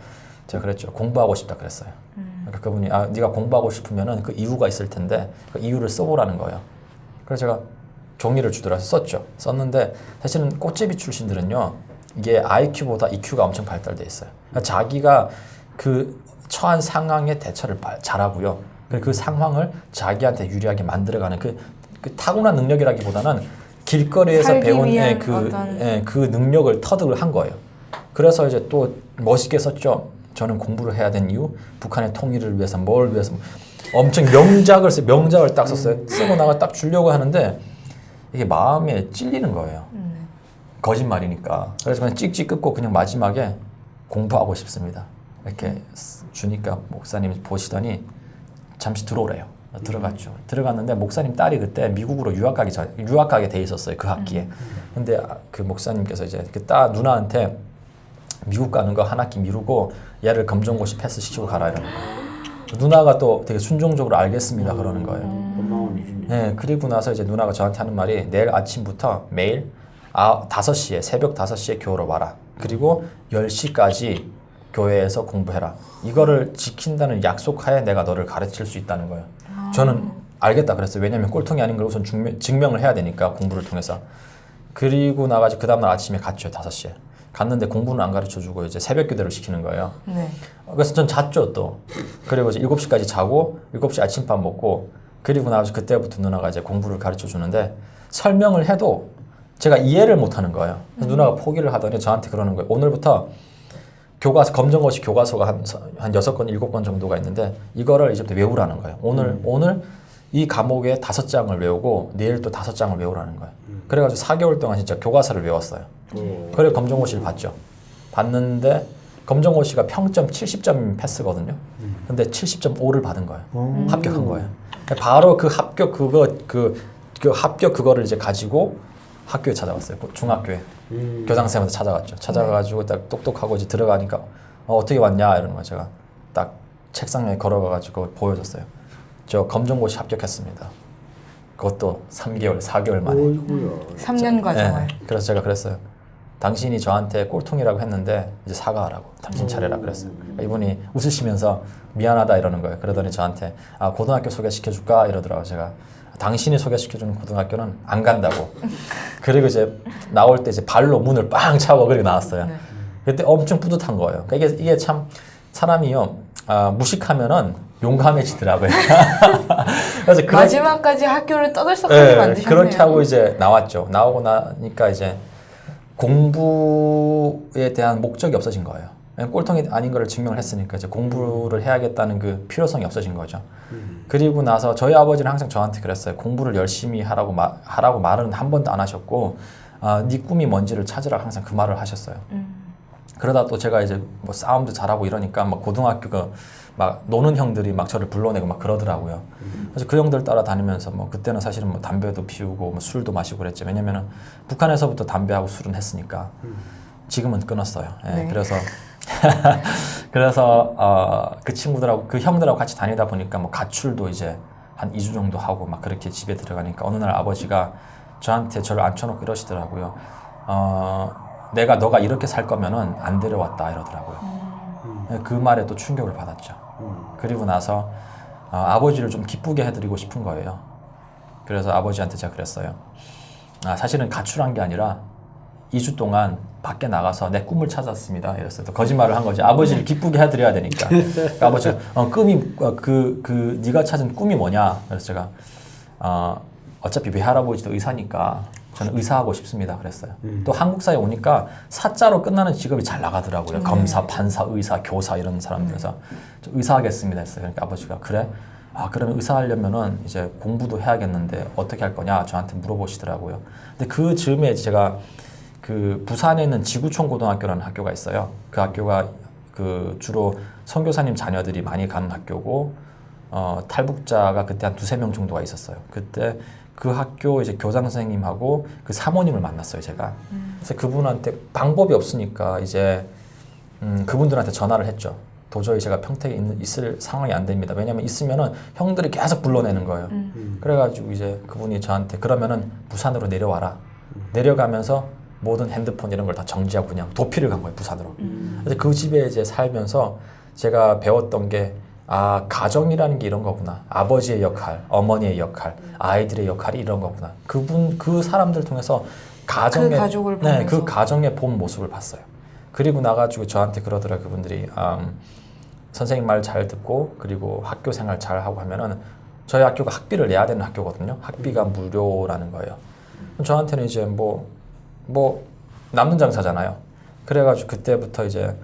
제가 그랬죠. 공부하고 싶다 그랬어요. 그러니까 그분이 네가 공부하고 싶으면은 그 이유가 있을 텐데 그 이유를 써보라는 거예요. 그래서 제가 종이를 주더라서 썼죠. 썼는데 사실은 꽃제비 출신들은요 이게 IQ보다 EQ가 엄청 발달돼 있어요. 그러니까 자기가 그 처한 상황에 대처를 잘하고요. 그리고 그 상황을 자기한테 유리하게 만들어가는 그 타고난 능력이라기보다는 길거리에서 배운 그 능력을 터득을 한 거예요. 그래서 이제 또 멋있게 썼죠. 저는 공부를 해야 되는 이유, 북한의 통일을 위해서 뭘 위해서 엄청 명작을 딱 썼어요. 쓰고 나가 딱 주려고 하는데 이게 마음에 찔리는 거예요. 거짓말이니까. 그래서 그냥 찍찍 끊고 그냥 마지막에 공부하고 싶습니다. 이렇게 주니까 목사님이 보시더니 잠시 들어오래요. 들어갔죠. 들어갔는데 목사님 딸이 그때 미국으로 유학가게 돼 있었어요. 그 학기에. 근데 그 목사님께서 이제 그 누나한테 미국 가는 거 한 학기 미루고 얘를 검정고시 패스시키고 가라 이러는 거예요. 누나가 또 되게 순종적으로 알겠습니다 그러는 거예요. 고마운 일이네. 네, 그리고 나서 이제 누나가 저한테 하는 말이 내일 아침부터 매일 5시에 새벽 5시에 교회로 와라. 그리고 10시까지 교회에서 공부해라. 이거를 지킨다는 약속하에 내가 너를 가르칠 수 있다는 거예요. 저는 알겠다 그랬어요. 왜냐면 꼴통이 아닌 걸 우선 증명을 해야 되니까 공부를 통해서. 그리고 나가지고 그 다음날 아침에 갔죠. 5시에. 갔는데 공부는 안 가르쳐주고 이제 새벽 교대를 시키는 거예요. 네. 그래서 전 잤죠 또. 그리고 이제 7시까지 자고 7시 아침밥 먹고 그리고 나서 그때부터 누나가 이제 공부를 가르쳐주는데 설명을 해도 제가 이해를 못하는 거예요. 그래서 누나가 포기를 하더니 저한테 그러는 거예요. 오늘부터 검정고시 교과서가 한 6권, 7권 정도가 있는데 이거를 이제부터 외우라는 거예요. 오늘 이 과목에 5장을 외우고 내일 또 5장을 외우라는 거예요. 그래가지고 4개월 동안 진짜 교과서를 외웠어요. 그리고 검정고시를 봤죠. 봤는데 검정고시가 평점 70점 패스거든요. 근데 70.5를 받은 거예요. 합격한 거예요. 바로 그 합격 그거를 이제 가지고 학교에 찾아갔어요. 중학교에. 교장선생님한테 찾아갔죠. 찾아가가지고 딱 똑똑하고 이제 들어가니까 어떻게 왔냐 이러는 거예요. 제가 딱 책상에 걸어가가지고 보여줬어요. 저 검정고시 합격했습니다. 그것도 3개월, 4개월 만에. 어이구야. 3년 과정을. 네. 그래서 제가 그랬어요. 당신이 저한테 꼴통이라고 했는데 이제 사과하라고. 당신 차례라 그랬어요. 그러니까 이분이 웃으시면서 미안하다 이러는 거예요. 그러더니 저한테 고등학교 소개시켜줄까 이러더라고요. 제가 당신이 소개시켜주는 고등학교는 안 간다고. 그리고 이제 나올 때 이제 발로 문을 빵 차고 그리고 나왔어요. 네. 그때 엄청 뿌듯한 거예요. 그러니까 이게 참 사람이요 무식하면은 용감해지더라고요. 그래서 마지막까지 학교를 떠들썩하게 만드셨네요. 그렇게 하고 이제 나왔죠. 나오고 나니까 이제 공부에 대한 목적이 없어진 거예요. 꼴통이 아닌 거를 증명을 했으니까 이제 공부를 해야겠다는 그 필요성이 없어진 거죠. 그리고 나서 저희 아버지는 항상 저한테 그랬어요. 공부를 열심히 하라고 말은 한 번도 안 하셨고 네 꿈이 뭔지를 찾으라 항상 그 말을 하셨어요. 그러다 또 제가 이제 뭐 싸움도 잘하고 이러니까 막 고등학교 막 노는 형들이 막 저를 불러내고 막 그러더라고요. 그래서 그 형들 따라다니면서 뭐 그때는 사실은 뭐 담배도 피우고 뭐 술도 마시고 그랬죠. 왜냐면은 북한에서부터 담배하고 술은 했으니까. 지금은 끊었어요. 예, 네. 그래서 그 친구들하고 그 형들하고 같이 다니다 보니까 뭐 가출도 이제 한 2주 정도 하고 막 그렇게 집에 들어가니까 어느 날 아버지가 저한테 저를 앉혀놓고 이러시더라고요. 너가 이렇게 살 거면은 안 데려왔다 이러더라고요. 그 말에 또 충격을 받았죠. 그리고 나서 아버지를 좀 기쁘게 해드리고 싶은 거예요. 그래서 아버지한테 제가 그랬어요. 사실은 가출한 게 아니라 2주 동안 밖에 나가서 내 꿈을 찾았습니다. 이랬어요. 또 거짓말을 한 거지. 아버지를 기쁘게 해드려야 되니까. 그러니까 아버지가 네가 찾은 꿈이 뭐냐? 그래서 제가 어차피 외할아버지도 의사니까 저는 의사하고 싶습니다. 그랬어요. 또 한국 사회에 오니까 사자로 끝나는 직업이 잘 나가더라고요. 검사, 판사, 의사, 교사 이런 사람들에서 의사하겠습니다 했어요. 그러니까 아버지가 그래? 그러면 의사하려면은 이제 공부도 해야겠는데 어떻게 할 거냐 저한테 물어보시더라고요. 근데 그 즈음에 제가 그 부산에 있는 지구촌 고등학교라는 학교가 있어요. 그 학교가 그 주로 선교사님 자녀들이 많이 가는 학교고 탈북자가 그때 한 2-3명 정도가 있었어요. 그때 그 학교 이제 교장 선생님하고 그 사모님을 만났어요, 제가. 그래서 그분한테 방법이 없으니까 이제 그분들한테 전화를 했죠. 도저히 제가 평택에 있을 상황이 안 됩니다. 왜냐면 있으면은 형들이 계속 불러내는 거예요. 그래가지고 이제 그분이 저한테 그러면은 부산으로 내려와라. 내려가면서 모든 핸드폰 이런 걸 다 정지하고 그냥 도피를 간 거예요, 부산으로. 그래서 그 집에 이제 살면서 제가 배웠던 게 가정이라는 게 이런 거구나. 아버지의 역할, 어머니의 역할, 아이들의 역할이 이런 거구나. 그 사람들 통해서 가정의, 그 가족을 보면서. 그 가정의 본 모습을 봤어요. 그리고 나가지고 저한테 그러더라고요. 그분들이 선생님 말 잘 듣고 그리고 학교 생활 잘 하고 하면은 저희 학교가 학비를 내야 되는 학교거든요. 학비가 무료라는 거예요. 저한테는 이제 뭐 남는 장사잖아요. 그래가지고 그때부터 이제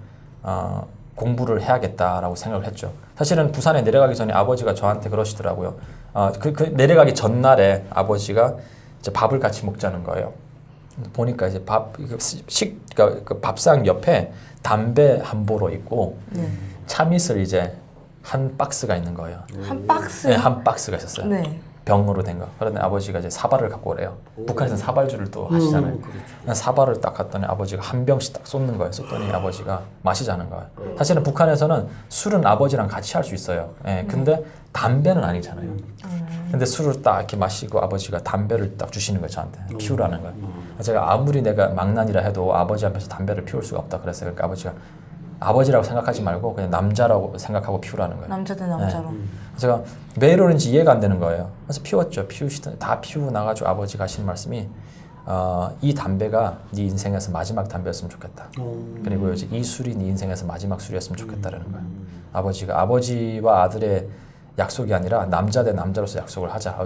공부를 해야겠다라고 생각을 했죠. 사실은 부산에 내려가기 전에 아버지가 저한테 그러시더라고요. 그 내려가기 전날에 아버지가 이제 밥을 같이 먹자는 거예요. 보니까 이제 그러니까 그 밥상 옆에 담배 한 보로 있고 참이슬 이제 한 박스가 있는 거예요. 한 박스? 네, 한 박스가 있었어요. 네. 병으로 된 거. 그러더니 아버지가 이제 사발을 갖고 오래요. 북한에서는 사발주를 또 하시잖아요. 그렇죠. 사발을 딱 갖더니 아버지가 한 병씩 딱 쏟는 거예요. 쏟더니 아버지가 마시자는 거예요. 사실은 북한에서는 술은 아버지랑 같이 할 수 있어요. 근데 담배는 아니잖아요. 근데 술을 딱 이렇게 마시고 아버지가 담배를 딱 주시는 거예요, 저한테. 피우라는 거예요. 제가 아무리 내가 망난이라 해도 아버지 앞에서 담배를 피울 수가 없다 그랬어요. 그러니까 아버지가 아버지라고 생각하지 말고 그냥 남자라고 생각하고 피우라는 거예요. 남자 대 남자로. 제가 왜 이러는지 이해가 안 되는 거예요. 그래서 피웠죠. 다 피우고 나가지고 아버지가 하시는 말씀이 이 담배가 네 인생에서 마지막 담배였으면 좋겠다. 그리고 이제 이 술이 네 인생에서 마지막 술이었으면 좋겠다라는 거예요. 아버지가 아버지와 아들의 약속이 아니라 남자 대 남자로서 약속을 하자.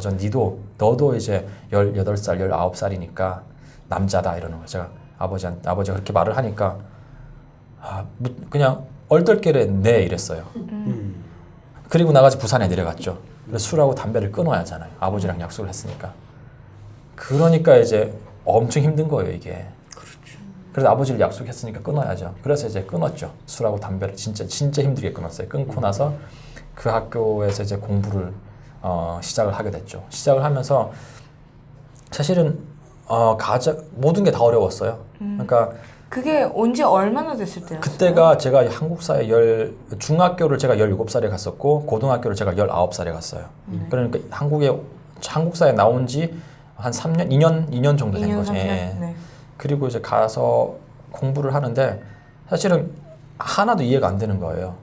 너도 이제 18살, 19살이니까 남자다 이러는 거예요. 제가 아버지가 그렇게 말을 하니까 그냥 얼떨결에 네 이랬어요. 그리고 나가지고 부산에 내려갔죠. 그래서 술하고 담배를 끊어야 하잖아요. 아버지랑 약속을 했으니까. 그러니까 이제 엄청 힘든 거예요, 이게. 그렇죠. 그래서 아버지를 약속했으니까 끊어야죠. 그래서 이제 끊었죠. 술하고 담배를 진짜 힘들게 끊었어요. 끊고 나서 그 학교에서 이제 공부를 시작을 하게 됐죠. 시작을 하면서 사실은 모든 게 다 어려웠어요. 그러니까 그게 온지 얼마나 됐을 때였어요? 그때가 제가 한국사에 중학교를 제가 17살에 갔었고 고등학교를 제가 19살에 갔어요. 그러니까 한국사에 나온 지 한 3년, 2년 정도 된 거죠. 3년? 예. 네. 그리고 이제 가서 공부를 하는데 사실은 하나도 이해가 안 되는 거예요.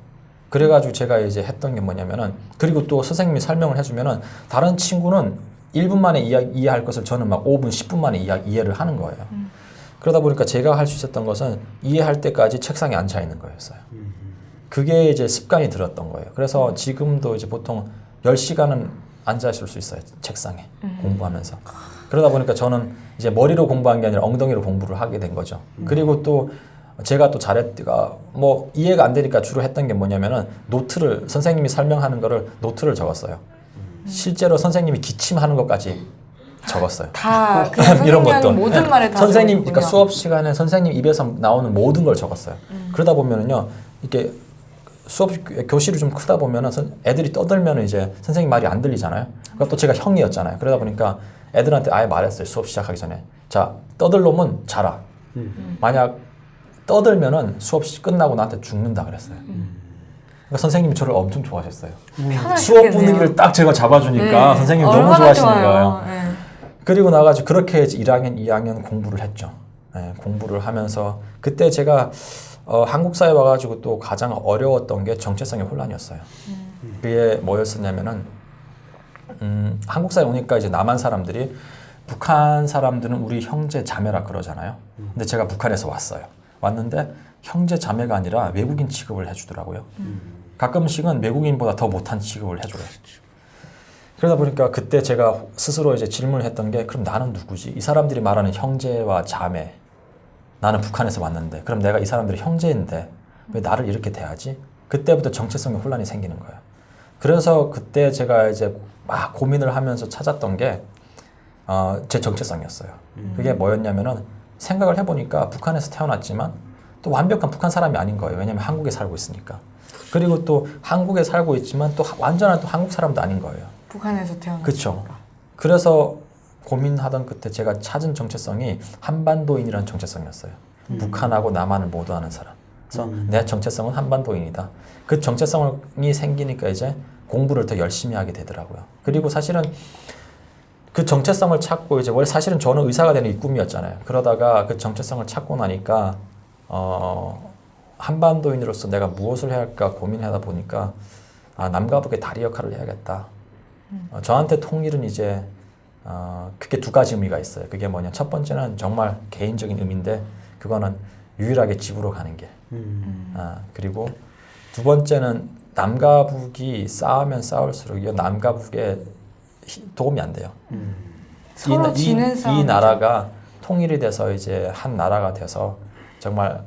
그래가지고 제가 이제 했던 게 뭐냐면은 그리고 또 선생님이 설명을 해주면은 다른 친구는 1분 만에 이해할 것을 저는 막 5분, 10분 만에 이해를 하는 거예요. 그러다 보니까 제가 할 수 있었던 것은 이해할 때까지 책상에 앉아 있는 거였어요. 그게 이제 습관이 들었던 거예요. 그래서 지금도 이제 보통 10시간은 앉아 있을 수 있어요. 책상에 공부하면서. 그러다 보니까 저는 이제 머리로 공부한 게 아니라 엉덩이로 공부를 하게 된 거죠. 그리고 또 제가 또 뭐 이해가 안 되니까 주로 했던 게 뭐냐면은 선생님이 설명하는 거를 노트를 적었어요. 실제로 선생님이 기침하는 것까지 적었어요. 다 그냥 이런 선생님이 하는 것도 모든 말을 다 선생님, 적었군요. 그러니까 수업 시간에 선생님 입에서 나오는 모든 걸 적었어요. 그러다 보면은요, 이렇게 교실이 좀 크다 보면은 애들이 떠들면은 이제 선생님 말이 안 들리잖아요. 그러니까 또 제가 형이었잖아요. 그러다 보니까 애들한테 아예 말했어요. 수업 시작하기 전에. 자, 떠들 놈은 자라. 만약 떠들면은 수업 끝나고 나한테 죽는다 그랬어요. 그러니까 선생님이 저를 엄청 좋아하셨어요. 수업 분위기를 딱 제가 잡아주니까 네. 선생님이 너무 얼마나 좋아하시는 좋아요. 거예요. 네. 그리고 나가지고 그렇게 1학년, 2학년 공부를 했죠. 네, 공부를 하면서 그때 제가 한국 사회에 와가지고 또 가장 어려웠던 게 정체성의 혼란이었어요. 그게 뭐였었냐면은 한국 사회에 오니까 이제 남한 사람들이 북한 사람들은 우리 형제 자매라 그러잖아요. 근데 제가 북한에서 왔어요. 왔는데 형제 자매가 아니라 외국인 취급을 해주더라고요. 가끔씩은 외국인보다 더 못한 취급을 해줘요. 그러다 보니까 그때 제가 스스로 이제 질문을 했던 게 그럼 나는 누구지? 이 사람들이 말하는 형제와 자매, 나는 북한에서 왔는데 그럼 내가 이 사람들이 형제인데 왜 나를 이렇게 대하지? 그때부터 정체성의 혼란이 생기는 거예요. 그래서 그때 제가 이제 막 고민을 하면서 찾았던 게 제 정체성이었어요. 그게 뭐였냐면은 생각을 해보니까 북한에서 태어났지만 또 완벽한 북한 사람이 아닌 거예요. 왜냐면 한국에 살고 있으니까. 그리고 또 한국에 살고 있지만 또 완전한 또 한국 사람도 아닌 거예요. 북한에서 태어났으니까. 그렇죠. 그래서 고민하던 끝에 제가 찾은 정체성이 한반도인이라는 정체성이었어요. 북한하고 남한을 모두 아는 사람. 그래서 내 정체성은 한반도인이다. 그 정체성이 생기니까 이제 공부를 더 열심히 하게 되더라고요. 그리고 사실은 그 정체성을 찾고 이제 원래 사실은 저는 의사가 되는 이 꿈이었잖아요. 그러다가 그 정체성을 찾고 나니까 한반도인으로서 내가 무엇을 해야 할까 고민하다 보니까 남과 북의 다리 역할을 해야겠다. 저한테 통일은 이제 그게 두 가지 의미가 있어요. 그게 뭐냐? 첫 번째는 정말 개인적인 의미인데 그거는 유일하게 집으로 가는 길. 그리고 두 번째는 남과 북이 싸우면 싸울수록 남과 북에 도움이 안 돼요. 서로 지는 싸움이죠. 이 나라가 통일이 돼서 이제 한 나라가 돼서 정말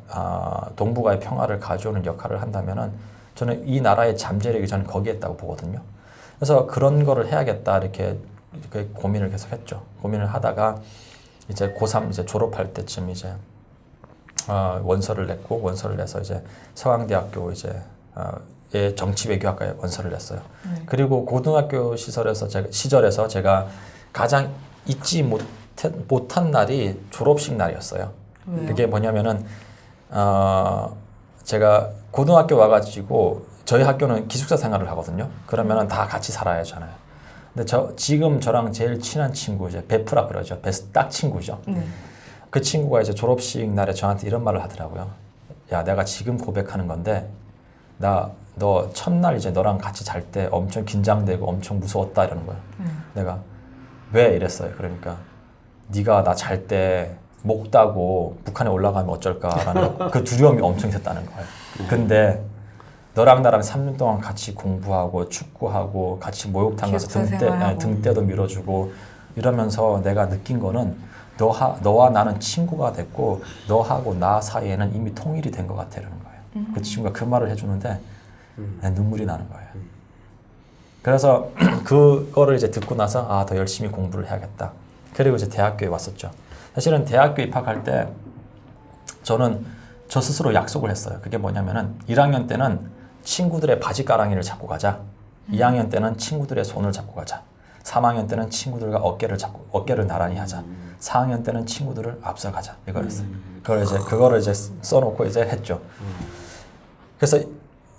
동북아의 평화를 가져오는 역할을 한다면은 저는 이 나라의 잠재력이 저는 거기에 있다고 보거든요. 그래서 그런 거를 해야겠다 이렇게 고민을 계속 했죠. 고민을 하다가 이제 고3 이제 졸업할 때쯤 이제 원서를 냈고 원서를 내서 이제 서강대학교 이제 정치외교학과에 원서를 냈어요. 그리고 고등학교 시절에서 제가 가장 잊지 못한 날이 졸업식 날이었어요. 왜요? 그게 뭐냐면은 제가 고등학교 와가지고 저희 학교는 기숙사 생활을 하거든요. 그러면은 다 같이 살아야 하잖아요. 근데 지금 저랑 제일 친한 친구 이제 베프라 그러죠. 베스트 딱 친구죠. 그 친구가 이제 졸업식 날에 저한테 이런 말을 하더라고요. 야, 내가 지금 고백하는 건데 너 첫날 이제 너랑 같이 잘 때 엄청 긴장되고 엄청 무서웠다 이러는 거야. 내가 왜 이랬어요. 그러니까 네가 나 잘 때 목 따고 북한에 올라가면 어쩔까라는 그 두려움이 엄청 있었다는 거예요. 근데 너랑 나랑 3년 동안 같이 공부하고 축구하고 같이 목욕탕 가서 등대도 밀어주고 이러면서 내가 느낀 거는 너와 나는 친구가 됐고 너하고 나 사이에는 이미 통일이 된 것 같아라는 거예요. 그 친구가 그 말을 해주는데 눈물이 나는 거예요. 그래서 그거를 이제 듣고 나서 더 열심히 공부를 해야겠다. 그리고 이제 대학교에 왔었죠. 사실은 대학교 입학할 때 저는 저 스스로 약속을 했어요. 그게 뭐냐면은 1학년 때는 친구들의 바지가랑이를 잡고 가자. 2학년 때는 친구들의 손을 잡고 가자. 3학년 때는 친구들과 어깨를 나란히 하자. 4학년 때는 친구들을 앞서가자. 이거였어요. 그거를 이제 써놓고 이제 했죠. 그래서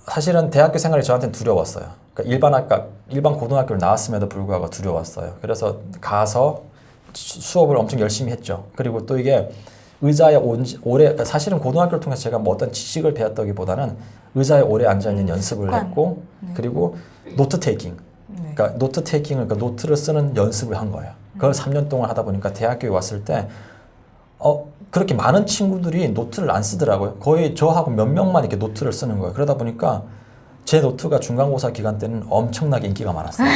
사실은 대학교 생활이 저한테는 두려웠어요. 그러니까 일반 고등학교를 나왔음에도 불구하고 두려웠어요. 그래서 가서 수업을 엄청 열심히 했죠. 그리고 또 이게 의자에 오래 사실은 고등학교를 통해서 제가 뭐 어떤 지식을 배웠다기보다는 의자에 오래 앉아 있는 연습을 했고 그리고 노트 테이킹. 그러니까 노트 테이킹을 노트를 쓰는 연습을 한 거예요. 그걸 3년 동안 하다 보니까 대학교에 왔을 때 그렇게 많은 친구들이 노트를 안 쓰더라고요. 거의 저하고 몇 명만 이렇게 노트를 쓰는 거예요. 그러다 보니까 제 노트가 중간고사 기간 때는 엄청나게 인기가 많았어요.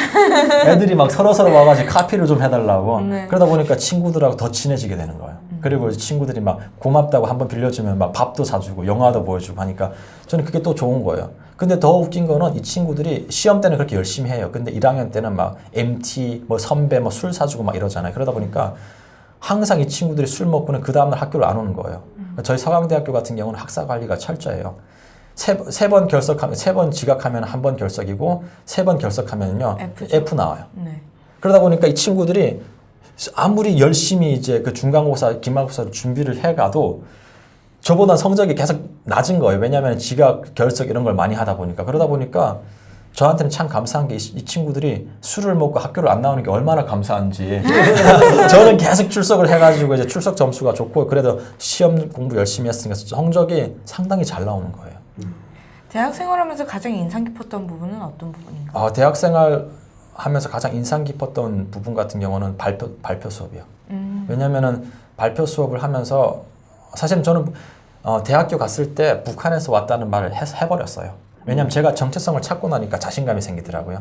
애들이 막 서로 와가지고 카피를 좀 해달라고. 그러다 보니까 친구들하고 더 친해지게 되는 거예요. 그리고 친구들이 막 고맙다고 한번 빌려주면 막 밥도 사주고 영화도 보여주고 하니까 저는 그게 또 좋은 거예요. 근데 더 웃긴 거는 이 친구들이 시험 때는 그렇게 열심히 해요. 근데 1학년 때는 막 MT, 뭐 선배, 뭐 술 사주고 막 이러잖아요. 그러다 보니까 항상 이 친구들이 술 먹고는 그 다음날 학교를 안 오는 거예요. 저희 서강대학교 같은 경우는 학사 관리가 철저해요. 세 번 결석하면 3번 지각하면 1번 결석이고 3번 결석하면요 F 나와요. 그러다 보니까 이 친구들이 아무리 열심히 이제 그 중간고사, 기말고사를 준비를 해가도 저보다 성적이 계속 낮은 거예요. 왜냐하면 지각, 결석 이런 걸 많이 하다 보니까. 그러다 보니까 저한테는 참 감사한 게 이 친구들이 술을 먹고 학교를 안 나오는 게 얼마나 감사한지. 저는 계속 출석을 해가지고 이제 출석 점수가 좋고 그래도 시험 공부 열심히 했으니까 성적이 상당히 잘 나오는 거예요. 대학 생활하면서 가장 인상 깊었던 부분은 어떤 부분인가요? 대학 생활 하면서 가장 인상 깊었던 부분 같은 경우는 발표 수업이요. 왜냐면은 발표 수업을 하면서 사실 저는 대학교 갔을 때 북한에서 왔다는 말을 해버렸어요. 왜냐면 제가 정체성을 찾고 나니까 자신감이 생기더라고요.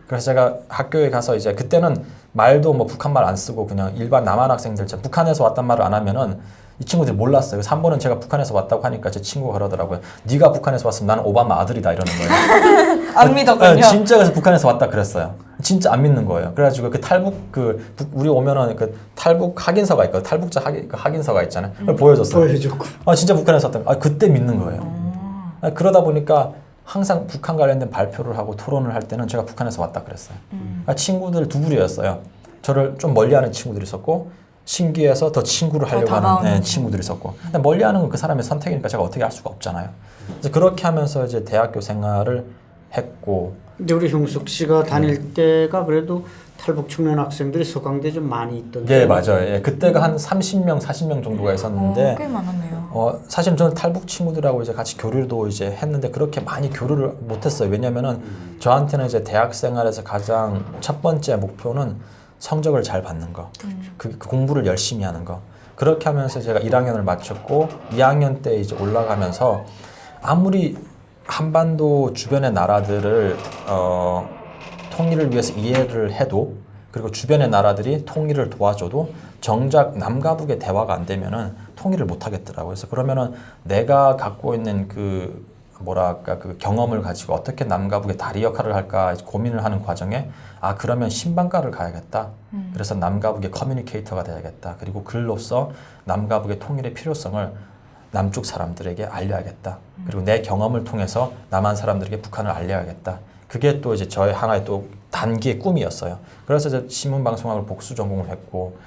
그래서 제가 학교에 가서 이제 그때는 말도 뭐 북한 말 안 쓰고 그냥 일반 남한 학생들처럼 북한에서 왔단 말을 안 하면은 이 친구들이 몰랐어요. 그래서 한 번은 제가 북한에서 왔다고 하니까 제 친구가 그러더라고요. 네가 북한에서 왔으면 나는 오바마 아들이다 이러는 거예요. 안 믿었군요. 네, 진짜 그래서 북한에서 왔다 그랬어요. 진짜 안 믿는 거예요. 그래가지고 그 탈북 우리 오면은 그 탈북 확인서가 있거든. 탈북자 확인서가 있잖아요. 그걸 보여줬어요. 보여줬고. 아 진짜 북한에서 왔다. 아 그때 믿는 거예요. 그러다 보니까 항상 북한 관련된 발표를 하고 토론을 할 때는 제가 북한에서 왔다 그랬어요. 친구들 두 부류였어요. 저를 좀 멀리하는 친구들이 있었고 신기해서 더 친구를 하려고 하는 친구들이 있었고. 근데 멀리하는 건 그 사람의 선택이니까 제가 어떻게 할 수가 없잖아요. 그래서 그렇게 하면서 이제 대학교 생활을 했고. 근데 우리 형숙 씨가 다닐 때가 그래도 탈북 청년 학생들이 서강대 좀 많이 있던데. 네 맞아요. 예, 그때가 한 30명, 40명 정도가 있었는데. 꽤 많았네요. 사실 저는 탈북 친구들하고 이제 같이 교류도 이제 했는데 그렇게 많이 교류를 못했어요. 왜냐면은 저한테는 이제 대학 생활에서 가장 첫 번째 목표는 성적을 잘 받는 거, 그 공부를 열심히 하는 거. 그렇게 하면서 제가 1학년을 마쳤고 2학년 때 이제 올라가면서 아무리 한반도 주변의 나라들을 통일을 위해서 이해를 해도 그리고 주변의 나라들이 통일을 도와줘도 정작 남과 북의 대화가 안 되면은 통일을 못 하겠더라고요. 그래서 그러면은 내가 갖고 있는 그 경험을 가지고 어떻게 남과 북의 다리 역할을 할까 고민을 하는 과정에 그러면 신방과를 가야겠다. 그래서 남과 북의 커뮤니케이터가 돼야겠다. 그리고 글로써 남과 북의 통일의 필요성을 남쪽 사람들에게 알려야겠다. 그리고 내 경험을 통해서 남한 사람들에게 북한을 알려야겠다. 그게 또 이제 저의 하나의 또 단기의 꿈이었어요. 그래서 이제 신문방송학을 복수 전공을 했고,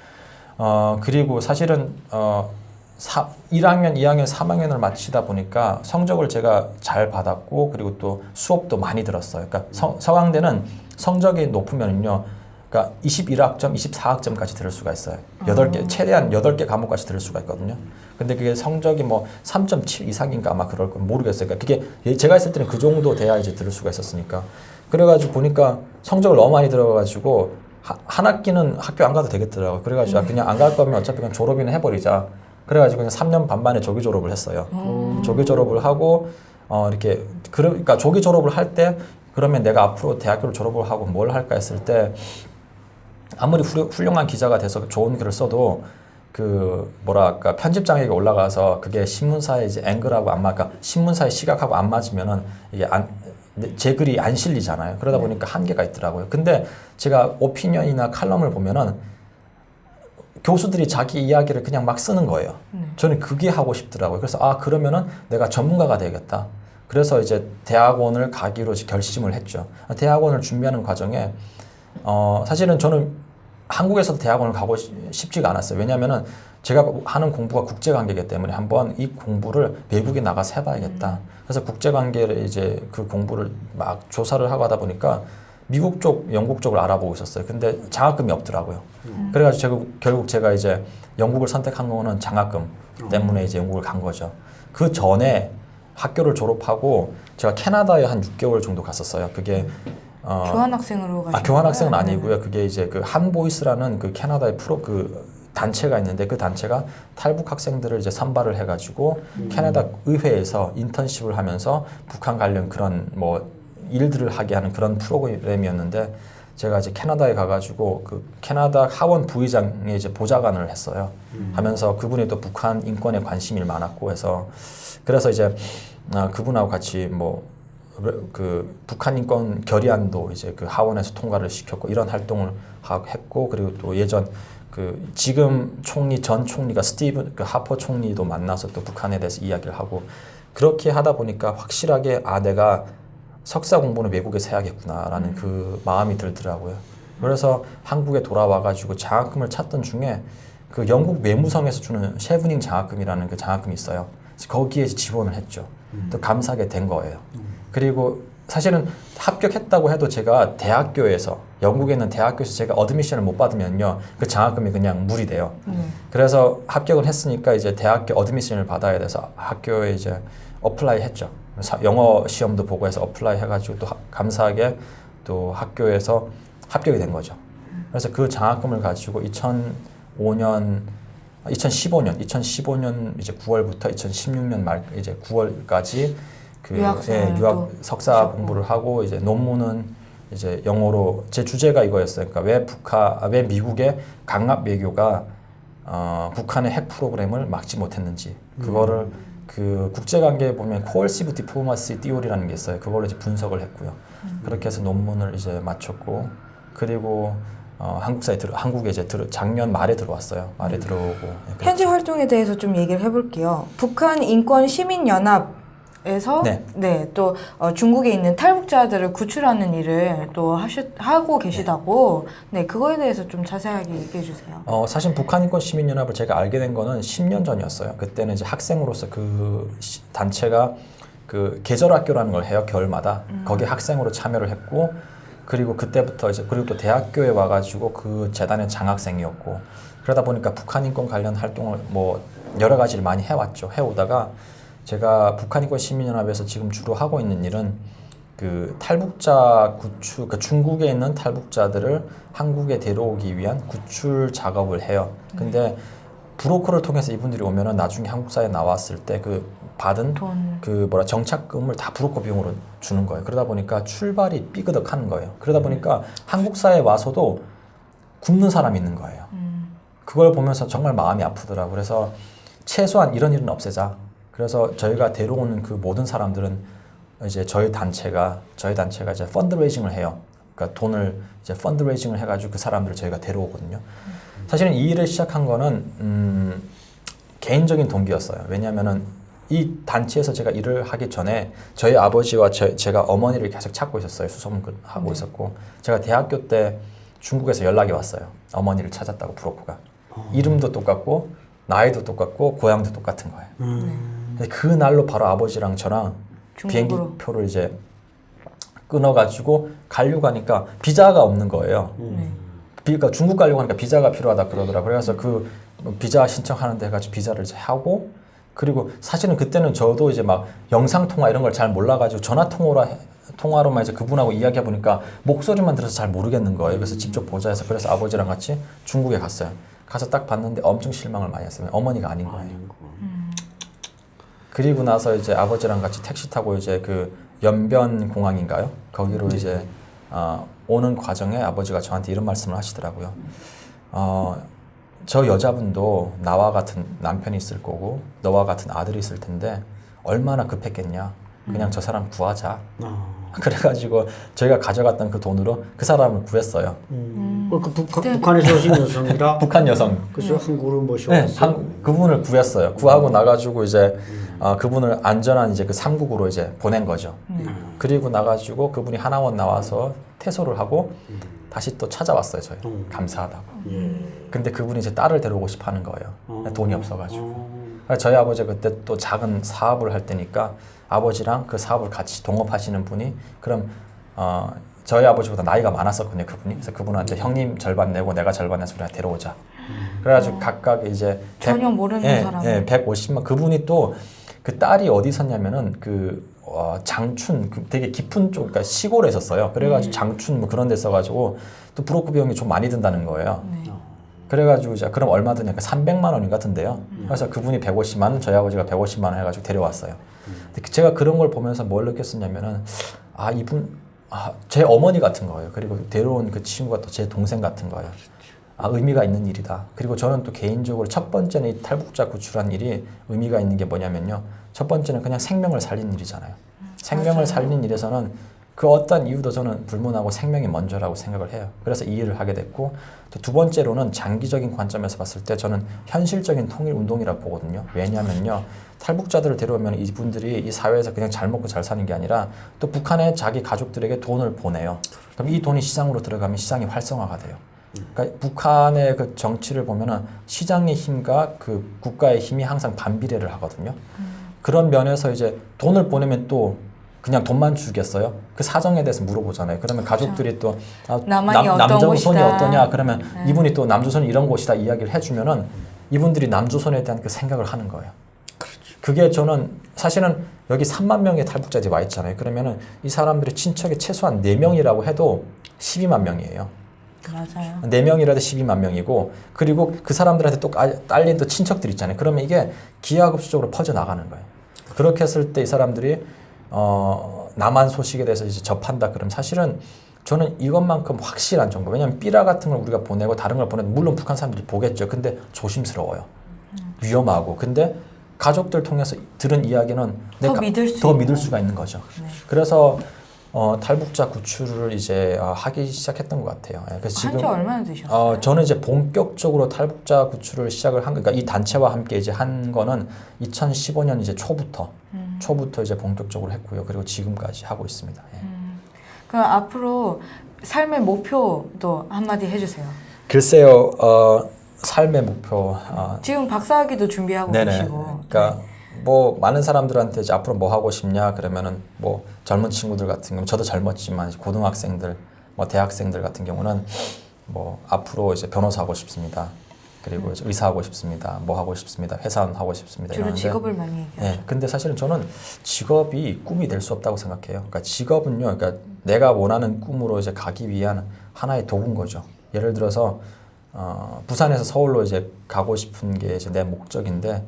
그리고 사실은 1학년, 2학년, 3학년을 마치다 보니까 성적을 제가 잘 받았고, 그리고 또 수업도 많이 들었어요. 그러니까 서강대는 성적이 높으면요, 그러니까 21학점, 24학점까지 들을 수가 있어요. 8개, 최대한 8개 과목까지 들을 수가 있거든요. 근데 그게 성적이 뭐 3.7 이상인가 아마 그럴 건 모르겠어요. 그러니까 그게 제가 했을 때는 그 정도 돼야 이제 들을 수가 있었으니까. 그래가지고 보니까 성적을 너무 많이 들어가지고 한 학기는 학교 안 가도 되겠더라고요. 그래가지고 그냥 안 갈 거면 어차피 그냥 졸업이나 해버리자. 그래가지고 그냥 3년 반 만에 조기 졸업을 했어요. 조기 졸업을 하고 그러니까 조기 졸업을 할 때 그러면 내가 앞으로 대학교를 졸업을 하고 뭘 할까 했을 때 아무리 훌륭한 기자가 돼서 좋은 글을 써도 편집장에게 올라가서 그게 신문사의 이제 앵글하고 그러니까 신문사의 시각하고 안 맞으면은 이게 제 글이 안 실리잖아요. 그러다 보니까 한계가 있더라고요. 근데 제가 오피니언이나 칼럼을 보면은 교수들이 자기 이야기를 그냥 막 쓰는 거예요. 저는 그게 하고 싶더라고요. 그래서 그러면은 내가 전문가가 되겠다. 그래서 이제 대학원을 가기로 결심을 했죠. 대학원을 준비하는 과정에 사실은 저는 한국에서도 대학원을 가고 싶지가 않았어요. 왜냐하면은 제가 하는 공부가 국제관계이기 때문에 한번 이 공부를 외국에 나가서 해봐야겠다. 그래서 국제관계를 이제 그 공부를 막 조사를 하고 하다 보니까 미국 쪽, 영국 쪽을 알아보고 있었어요. 근데 장학금이 없더라고요. 그래가지고 결국 제가 이제 영국을 선택한 거는 장학금 때문에 이제 영국을 간 거죠. 그 전에 학교를 졸업하고 제가 캐나다에 한 6개월 정도 갔었어요. 그게 교환학생으로 가신 교환학생은 거예요? 아니고요. 그게 이제 그 한보이스라는 그 캐나다의 단체가 있는데 그 단체가 탈북 학생들을 이제 선발을 해가지고 캐나다 의회에서 인턴십을 하면서 북한 관련 그런 뭐 일들을 하게 하는 그런 프로그램이었는데 제가 이제 캐나다에 가가지고 그 캐나다 하원 부의장의 이제 보좌관을 했어요. 하면서 그분이 또 북한 인권에 관심이 많았고 해서 그래서 이제 그분하고 같이 그 북한 인권 결의안도 이제 그 하원에서 통과를 시켰고 이런 활동을 했고 그리고 또 예전 그 지금 전 총리가 스티븐 하퍼 총리도 만나서 또 북한에 대해서 이야기를 하고 그렇게 하다 보니까 확실하게 내가 석사 공부는 외국에서 해야겠구나라는 그 마음이 들더라고요. 그래서 한국에 돌아와가지고 장학금을 찾던 중에 그 영국 외무성에서 주는 셰브닝 장학금이라는 그 장학금이 있어요. 그래서 거기에 지원을 했죠. 또 감사하게 된 거예요. 그리고 사실은 합격했다고 해도 제가 대학교에서 영국에 있는 대학교에서 제가 어드미션을 못 받으면요 그 장학금이 그냥 물이 돼요. 그래서 합격을 했으니까 이제 대학교 어드미션을 받아야 돼서 학교에 이제 어플라이 했죠. 영어 시험도 보고 해서 어플라이 해가지고 또 감사하게 또 학교에서 합격이 된 거죠. 그래서 그 장학금을 가지고 2015년 이제 9월부터 2016년 말 이제 9월까지 그 유학 석사 하셨고. 공부를 하고 이제 논문은 이제 영어로 제 주제가 이거였어요. 그러니까 왜 미국의 강압 외교가 북한의 핵 프로그램을 막지 못했는지 그거를 그 국제관계에 보면 coercive diplomacy theory라는 게 있어요. 그걸로 이제 분석을 했고요. 그렇게 해서 논문을 이제 마쳤고 그리고 한국에 이제 작년 말에 들어왔어요. 말에 들어오고 현재 활동에 대해서 좀 얘기를 해볼게요. 북한 인권 시민연합에서 또 중국에 있는 탈북자들을 구출하는 일을 또 하고 계시다고 그거에 대해서 좀 자세하게 얘기해 주세요. 사실 북한인권 시민연합을 제가 알게 된 거는 10년 전이었어요. 그때는 이제 학생으로서 그 단체가 그 계절학교라는 걸 해요. 겨울마다 거기에 학생으로 참여를 했고 그리고 그때부터 이제 그리고 또 대학교에 와가지고 그 재단의 장학생이었고 그러다 보니까 북한인권 관련 활동을 뭐 여러 가지를 많이 해오다가 제가 북한인권 시민연합에서 지금 주로 하고 있는 일은 그 탈북자 구출, 그 중국에 있는 탈북자들을 한국에 데려오기 위한 구출 작업을 해요. 근데 브로커를 통해서 이분들이 오면은 나중에 한국 사회에 나왔을 때 그 받은 그 정착금을 다 브로커 비용으로 주는 거예요. 그러다 보니까 출발이 삐그덕하는 거예요. 그러다 보니까 한국 사회에 와서도 굶는 사람이 있는 거예요. 그걸 보면서 정말 마음이 아프더라고요. 그래서 최소한 이런 일은 없애자. 그래서 저희가 데려오는 그 모든 사람들은 이제 저희 단체가 이제 펀드레이징을 해요. 그러니까 돈을 이제 펀드레이징을 해가지고 그 사람들을 저희가 데려오거든요. 사실은 이 일을 시작한 거는 개인적인 동기였어요. 왜냐하면은 이 단체에서 제가 일을 하기 전에 저희 아버지와 제가 어머니를 계속 찾고 있었어요. 수소문하고 있었고 제가 대학교 때 중국에서 연락이 왔어요. 어머니를 찾았다고 브로커가. 이름도 똑같고 나이도 똑같고 고향도 똑같은 거예요. 근데 그 날로 바로 아버지랑 저랑 중국으로. 비행기표를 이제 끊어가지고 가려고 하니까 비자가 없는 거예요. 그러니까 중국 가려고 하니까 비자가 필요하다 그러더라고요. 그래서 그 비자 신청하는 데 가지고 비자를 이제 하고 그리고 사실은 그때는 저도 이제 막 영상 통화 이런 걸 잘 몰라가지고 전화 통화로만 이제 그분하고 이야기해 보니까 목소리만 들어서 잘 모르겠는 거예요. 그래서 직접 보자 해서 그래서 아버지랑 같이 중국에 갔어요. 가서 딱 봤는데 엄청 실망을 많이 했어요. 어머니가 아닌 거예요. 그리고 나서 이제 아버지랑 같이 택시 타고 이제 그 연변 공항인가요? 거기로 이제 오는 과정에 아버지가 저한테 이런 말씀을 하시더라고요. 저 여자분도 나와 같은 남편이 있을 거고 너와 같은 아들이 있을 텐데 얼마나 급했겠냐. 그냥 저 사람 구하자. 그래가지고 저희가 가져갔던 그 돈으로 그 사람을 구했어요. 북한에서 오신 여성이라 북한 여성. 그래서 한국으로 모셔왔어요. 그분을 구했어요. 구하고 나가지고 이제 그분을 안전한 이제 그 삼국으로 이제 보낸 거죠. 그리고 나가지고 그분이 하나원 나와서 퇴소를 하고 다시 또 찾아왔어요. 저희 감사하다고. 근데 그분이 이제 딸을 데려오고 싶어하는 거예요. 돈이 없어가지고. 그래서 저희 아버지가 그때 또 작은 사업을 할 때니까 아버지랑 그 사업을 같이 동업하시는 분이 그럼 저희 아버지보다 나이가 많았었거든요. 그분이. 그래서 그분한테 형님 절반 내고 내가 절반 내서 우리가 데려오자. 그래가지고 각각 이제 전혀 모르는 사람. 150만. 그분이 또 그 딸이 어디 있었냐면은 장춘 되게 깊은 쪽, 그러니까 시골에 있었어요. 그래가지고 장춘 뭐 그런 데 있어가지고 또 브로커 비용이 좀 많이 든다는 거예요. 그래가지고 이제 그럼 얼마 드냐니까 300만 원인가 든대요. 그래서 그분이 150만 원, 저희 아버지가 150만 원 해가지고 데려왔어요. 근데 제가 그런 걸 보면서 뭘 느꼈었냐면은 제 어머니 같은 거예요. 그리고 데려온 그 친구가 또 제 동생 같은 거예요. 의미가 있는 일이다. 그리고 저는 또 개인적으로 첫 번째는 이 탈북자 구출한 일이 의미가 있는 게 뭐냐면요. 첫 번째는 그냥 생명을 살린 일이잖아요. 생명을 살린 일에서는 그 어떤 이유도 저는 불문하고 생명이 먼저라고 생각을 해요. 그래서 이 일을 하게 됐고 또 두 번째로는 장기적인 관점에서 봤을 때 저는 현실적인 통일운동이라고 보거든요. 왜냐하면요. 탈북자들을 데려오면 이분들이 이 사회에서 그냥 잘 먹고 잘 사는 게 아니라 또 북한의 자기 가족들에게 돈을 보내요. 그럼 이 돈이 시장으로 들어가면 시장이 활성화가 돼요. 그러니까 북한의 그 정치를 보면은 시장의 힘과 그 국가의 힘이 항상 반비례를 하거든요. 그런 면에서 이제 돈을 보내면 또 그냥 돈만 주겠어요? 그 사정에 대해서 물어보잖아요. 그러면 가족들이 또 남조선이 어떠냐? 그러면 이분이 또 남조선이 이런 곳이다 이야기를 해주면은 이분들이 남조선에 대한 그 생각을 하는 거예요. 그게 저는 사실은 여기 3만 명의 탈북자들이 와 있잖아요. 그러면은 이 사람들의 친척이 최소한 4명이라고 해도 12만 명이에요. 맞아요. 4명이라도 12만 명이고 그리고 그 사람들한테 또 딸린 또 친척들 있잖아요. 그러면 이게 기하급수적으로 퍼져나가는 거예요. 그렇게 했을 때 이 사람들이 남한 소식에 대해서 이제 접한다 그러면 사실은 저는 이것만큼 확실한 정보. 왜냐하면 삐라 같은 걸 우리가 보내고 다른 걸 보내도 물론 북한 사람들이 보겠죠. 근데 조심스러워요. 위험하고. 근데 가족들 통해서 들은 이야기는 더 믿을 수가 있는 거죠. 네. 그래서 탈북자 구출을 이제 하기 시작했던 것 같아요. 그래서 지금 한지 얼마나 되셨어요? 저는 이제 본격적으로 탈북자 구출을 시작을 한 그러니까 이 단체와 함께 이제 한 거는 2015년 이제 초부터 이제 본격적으로 했고요. 그리고 지금까지 하고 있습니다. 예. 그럼 앞으로 삶의 목표도 한마디 해주세요. 글쎄요, 삶의 목표. 지금 박사학위도 준비하고 네네. 계시고. 그러니까 뭐 많은 사람들한테 이제 앞으로 뭐 하고 싶냐 그러면은 뭐 젊은 친구들 같은 경우 저도 젊었지만 고등학생들, 뭐 대학생들 같은 경우는 뭐 앞으로 이제 변호사 하고 싶습니다. 그리고 이제 의사 하고 싶습니다. 뭐 하고 싶습니다. 회사원 하고 싶습니다. 주로 이러는데, 직업을 많이 얘기하죠. 네, 근데 사실은 저는 직업이 꿈이 될 수 없다고 생각해요. 그러니까 직업은요, 그러니까 내가 원하는 꿈으로 이제 가기 위한 하나의 도구인 거죠. 예를 들어서 부산에서 서울로 이제 가고 싶은 게 이제 내 목적인데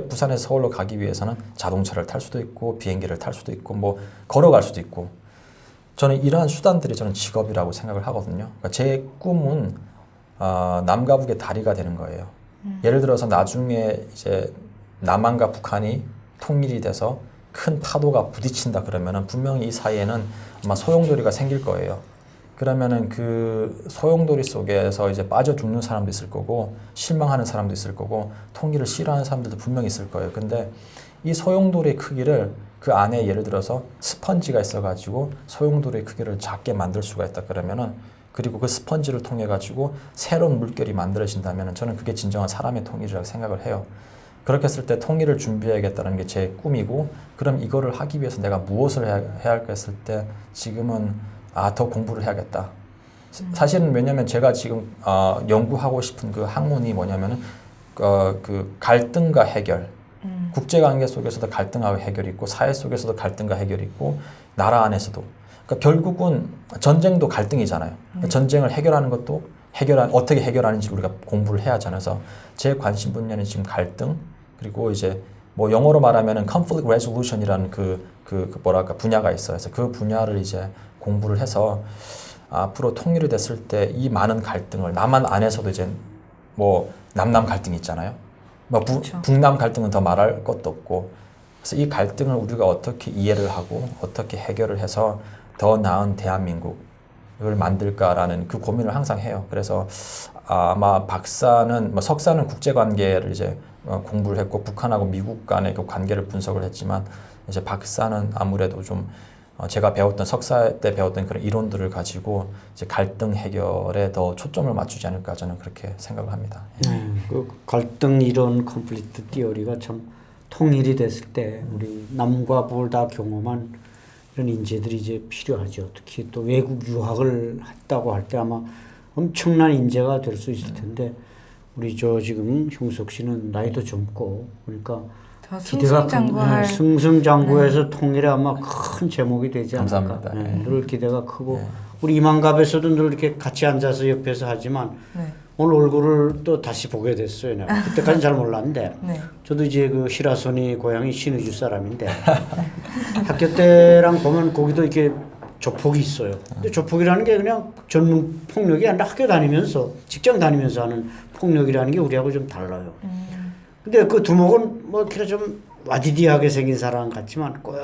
부산에서 서울로 가기 위해서는 자동차를 탈 수도 있고 비행기를 탈 수도 있고 뭐 걸어갈 수도 있고 저는 이러한 수단들이 저는 직업이라고 생각을 하거든요. 그러니까 제 꿈은 남과 북의 다리가 되는 거예요. 예를 들어서 나중에 이제 남한과 북한이 통일이 돼서 큰 파도가 부딪힌다 그러면은 분명히 이 사이에는 아마 소용돌이가 생길 거예요. 그러면은 그 소용돌이 속에서 이제 빠져 죽는 사람도 있을 거고 실망하는 사람도 있을 거고 통일을 싫어하는 사람들도 분명히 있을 거예요. 근데 이 소용돌이의 크기를 그 안에 예를 들어서 스펀지가 있어가지고 소용돌이의 크기를 작게 만들 수가 있다 그러면은 그리고 그 스펀지를 통해 가지고 새로운 물결이 만들어진다면은 저는 그게 진정한 사람의 통일이라고 생각을 해요. 그렇게 했을 때 통일을 준비해야겠다는 게 제 꿈이고 그럼 이거를 하기 위해서 내가 무엇을 해야 할까 했을 때 지금은 더 공부를 해야겠다. 사실은 왜냐면 제가 지금 연구하고 싶은 그 학문이 뭐냐면은 그 갈등과 해결. 국제관계 속에서도 갈등과 해결이 있고 사회 속에서도 갈등과 해결이 있고 나라 안에서도. 그러니까 결국은 전쟁도 갈등이잖아요. 전쟁을 해결하는 것도 어떻게 해결하는지 우리가 공부를 해야 하잖아요. 그래서 제 관심 분야는 지금 갈등 그리고 이제 뭐 영어로 말하면은 conflict resolution이라는 그 뭐랄까 분야가 있어요. 그래서 그 분야를 이제 공부를 해서 앞으로 통일이 됐을 때 이 많은 갈등을 남한 안에서도 이제 뭐 남남 갈등이 있잖아요. 뭐 그렇죠. 북남 갈등은 더 말할 것도 없고 그래서 이 갈등을 우리가 어떻게 이해를 하고 어떻게 해결을 해서 더 나은 대한민국을 만들까라는 그 고민을 항상 해요. 그래서 아마 박사는 뭐 석사는 국제관계를 이제 공부를 했고 북한하고 미국 간의 그 관계를 분석을 했지만 이제 박사는 아무래도 좀 제가 배웠던 석사 때 배웠던 그런 이론들을 가지고 이제 갈등 해결에 더 초점을 맞추지 않을까 저는 그렇게 생각을 합니다. 그 갈등 이론 컴플리트 티어리가 참 통일이 됐을 때 우리 남과 북을 다 경험한 이런 인재들이 이제 필요하죠. 특히 또 외국 유학을 했다고 할 때 아마 엄청난 인재가 될 수 있을 텐데 우리 지금 형석 씨는 나이도 젊고 그러니까 기대가 승승장구해서 통일에 아마 큰 제목이 되지 않을까. 감사합니다. 늘 기대가 크고 우리 이만갑에서도 늘 이렇게 같이 앉아서 옆에서 하지만 오늘 얼굴을 또 다시 보게 됐어요. 내가. 그때까지는 잘 몰랐는데 저도 이제 그 시라소니 고향이 신의주 사람인데 학교 때랑 보면 거기도 이렇게 조폭이 있어요. 근데 조폭이라는 게 그냥 전문 폭력이 아니라 학교 다니면서 직장 다니면서 하는 폭력이라는 게 우리하고 좀 달라요. 근데 그 두목은 뭐 이렇게 좀 와디디하게 생긴 사람 같지만 꼭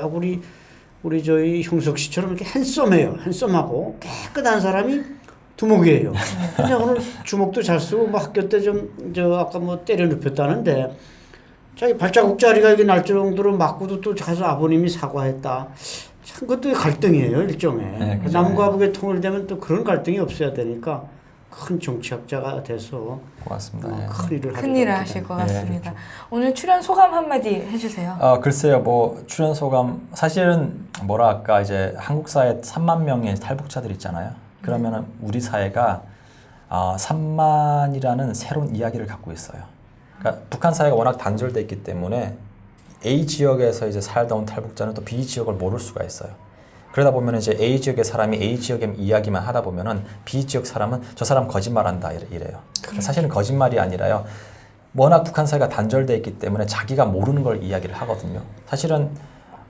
우리 저희 형석 씨처럼 이렇게 핸섬해요. 핸섬하고 깨끗한 사람이 두목이에요. 근데 오늘 주먹도 잘 쓰고 뭐 학교 때 아까 뭐 때려 눕혔다는데 자기 발자국 자리가 이게 날 정도로 맞고도 또 가서 아버님이 사과했다. 참 그것도 갈등이에요 일종의. 네, 그렇죠. 남과 북의 통일되면 또 그런 갈등이 없어야 되니까 큰 정치학자가 돼서 고맙습니다. 큰 일을 하실 것 같습니다. 오늘 출연 소감 한마디 해주세요. 글쎄요, 뭐 출연 소감 사실은 뭐랄까 이제 한국 사회 3만 명의 탈북자들 있잖아요. 그러면은 우리 사회가 3만이라는 새로운 이야기를 갖고 있어요. 그러니까 북한 사회가 워낙 단절돼 있기 때문에 A 지역에서 이제 살다 온 탈북자는 또 B 지역을 모를 수가 있어요. 그러다 보면 이제 A 지역의 사람이 A 지역의 이야기만 하다 보면은 B 지역 사람은 저 사람 거짓말한다 이래요. 사실은 거짓말이 아니라요. 워낙 북한 사회가 단절돼 있기 때문에 자기가 모르는 걸 이야기를 하거든요. 사실은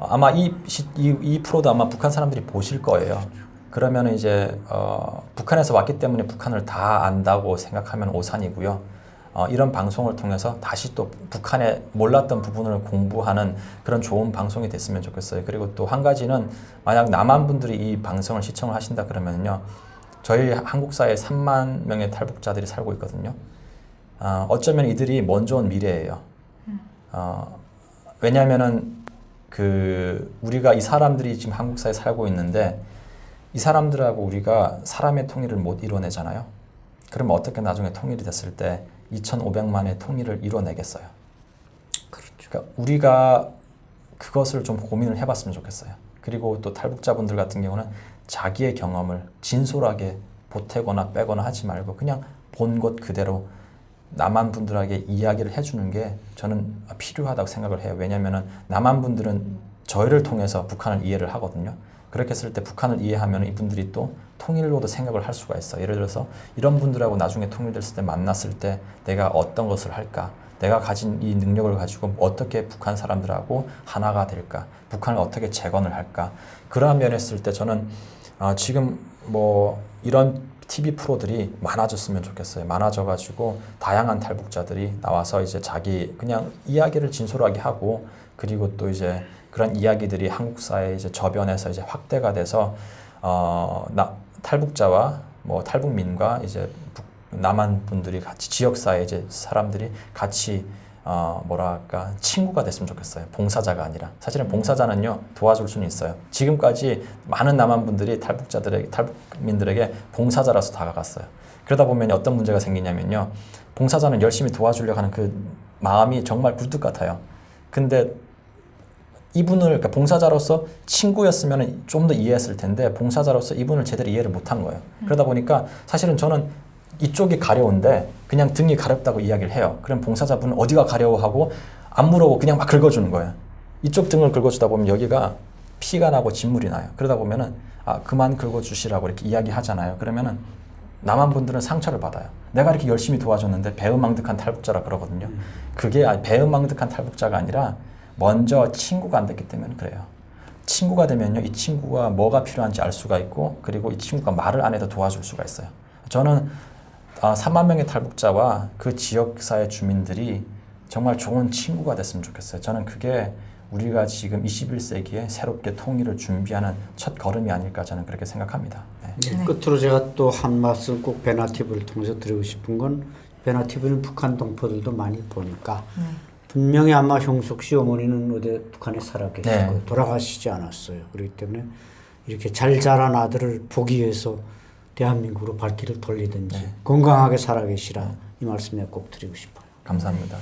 아마 이 프로도 아마 북한 사람들이 보실 거예요. 그러면 이제 북한에서 왔기 때문에 북한을 다 안다고 생각하면 오산이고요. 이런 방송을 통해서 다시 또 북한의 몰랐던 부분을 공부하는 그런 좋은 방송이 됐으면 좋겠어요. 그리고 또 한 가지는 만약 남한 분들이 이 방송을 시청을 하신다 그러면요. 저희 한국 사회에 3만 명의 탈북자들이 살고 있거든요. 어쩌면 이들이 먼저 온 미래예요. 왜냐하면은 우리가 이 사람들이 지금 한국 사회에 살고 있는데 이 사람들하고 우리가 사람의 통일을 못 이뤄내잖아요. 그러면 어떻게 나중에 통일이 됐을 때 2,500만의 통일을 이뤄내겠어요. 그렇죠. 그러니까 우리가 그것을 좀 고민을 해봤으면 좋겠어요. 그리고 또 탈북자분들 같은 경우는 자기의 경험을 진솔하게 보태거나 빼거나 하지 말고 그냥 본 것 그대로 남한 분들에게 이야기를 해주는 게 저는 필요하다고 생각을 해요. 왜냐하면 남한 분들은 저희를 통해서 북한을 이해를 하거든요. 그렇게 했을 때 북한을 이해하면 이분들이 또 통일로도 생각을 할 수가 있어요. 예를 들어서 이런 분들하고 나중에 통일됐을 때 만났을 때 내가 어떤 것을 할까? 내가 가진 이 능력을 가지고 어떻게 북한 사람들하고 하나가 될까? 북한을 어떻게 재건을 할까? 그러한 면에서 때 저는 지금 뭐 이런 TV 프로들이 많아졌으면 좋겠어요. 많아져가지고 다양한 탈북자들이 나와서 이제 자기 그냥 이야기를 진솔하게 하고 그리고 또 이제 그런 이야기들이 한국 사회에 이제 저변에서 이제 확대가 돼서 탈북자와 뭐 탈북민과 이제 남한 분들이 같이 지역 사회 이제 사람들이 같이 뭐랄까 친구가 됐으면 좋겠어요. 봉사자가 아니라. 사실은 봉사자는요 도와줄 수는 있어요. 지금까지 많은 남한 분들이 탈북민들에게 봉사자라서 다가갔어요. 그러다 보면 어떤 문제가 생기냐면요. 봉사자는 열심히 도와주려고 하는 그 마음이 정말 굴뚝 같아요. 근데 이분을 그러니까 봉사자로서 친구였으면 좀 더 이해했을 텐데 봉사자로서 이분을 제대로 이해를 못한 거예요. 그러다 보니까 사실은 저는 이쪽이 가려운데 그냥 등이 가렵다고 이야기를 해요. 그럼 봉사자분은 어디가 가려워하고 안 물어보고 그냥 막 긁어주는 거예요. 이쪽 등을 긁어주다 보면 여기가 피가 나고 진물이 나요. 그러다 보면은 그만 긁어주시라고 이렇게 이야기하잖아요. 그러면은 남한 분들은 상처를 받아요. 내가 이렇게 열심히 도와줬는데 배은망덕한 탈북자라 그러거든요. 그게 배은망덕한 탈북자가 아니라 먼저 친구가 안 됐기 때문에 그래요. 친구가 되면요, 이 친구가 뭐가 필요한지 알 수가 있고, 그리고 이 친구가 말을 안 해도 도와줄 수가 있어요. 저는 3만 명의 탈북자와 그 지역사회 주민들이 정말 좋은 친구가 됐으면 좋겠어요. 저는 그게 우리가 지금 21세기에 새롭게 통일을 준비하는 첫 걸음이 아닐까 저는 그렇게 생각합니다. 네. 끝으로 제가 또 한 말씀 꼭 베나TV를 통해서 드리고 싶은 건 베나TV는 북한 동포들도 많이 보니까 분명히 아마 형숙 씨 어머니는 어디 북한에 살아 계시고 돌아가시지 않았어요. 그렇기 때문에 이렇게 잘 자란 아들을 보기 위해서 대한민국으로 발길을 돌리든지 건강하게 살아 계시라 이 말씀 내가 꼭 드리고 싶어요. 감사합니다.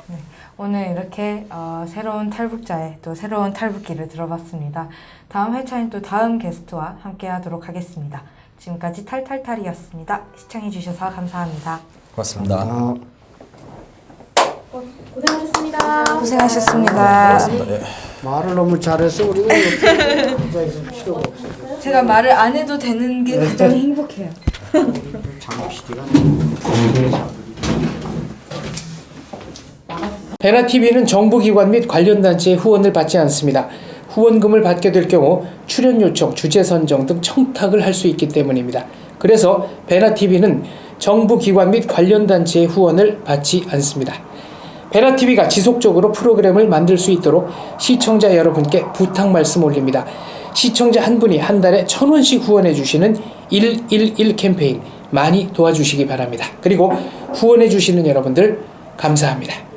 네, 오늘 이렇게 새로운 탈북자의 또 새로운 탈북기를 들어봤습니다. 다음 회차엔 또 다음 게스트와 함께 하도록 하겠습니다. 지금까지 탈탈탈이었습니다. 시청해주셔서 감사합니다. 고맙습니다. 고생하셨습니다. 고생하셨습니다. 네. 말을 너무 잘해서 우리가 옆에 앉아 있을 필요가 없어요. 제가 말을 안 해도 되는 게 가장 행복해요. 장 PD가 베나TV는 정부기관 및 관련 단체의 후원을 받지 않습니다. 후원금을 받게 될 경우 출연 요청, 주제 선정 등 청탁을 할 수 있기 때문입니다. 그래서 베나TV는 정부기관 및 관련 단체의 후원을 받지 않습니다. 베나TV가 지속적으로 프로그램을 만들 수 있도록 시청자 여러분께 부탁 말씀 올립니다. 시청자 한 분이 한 달에 1,000원씩 후원해 주시는 111 캠페인 많이 도와주시기 바랍니다. 그리고 후원해 주시는 여러분들 감사합니다.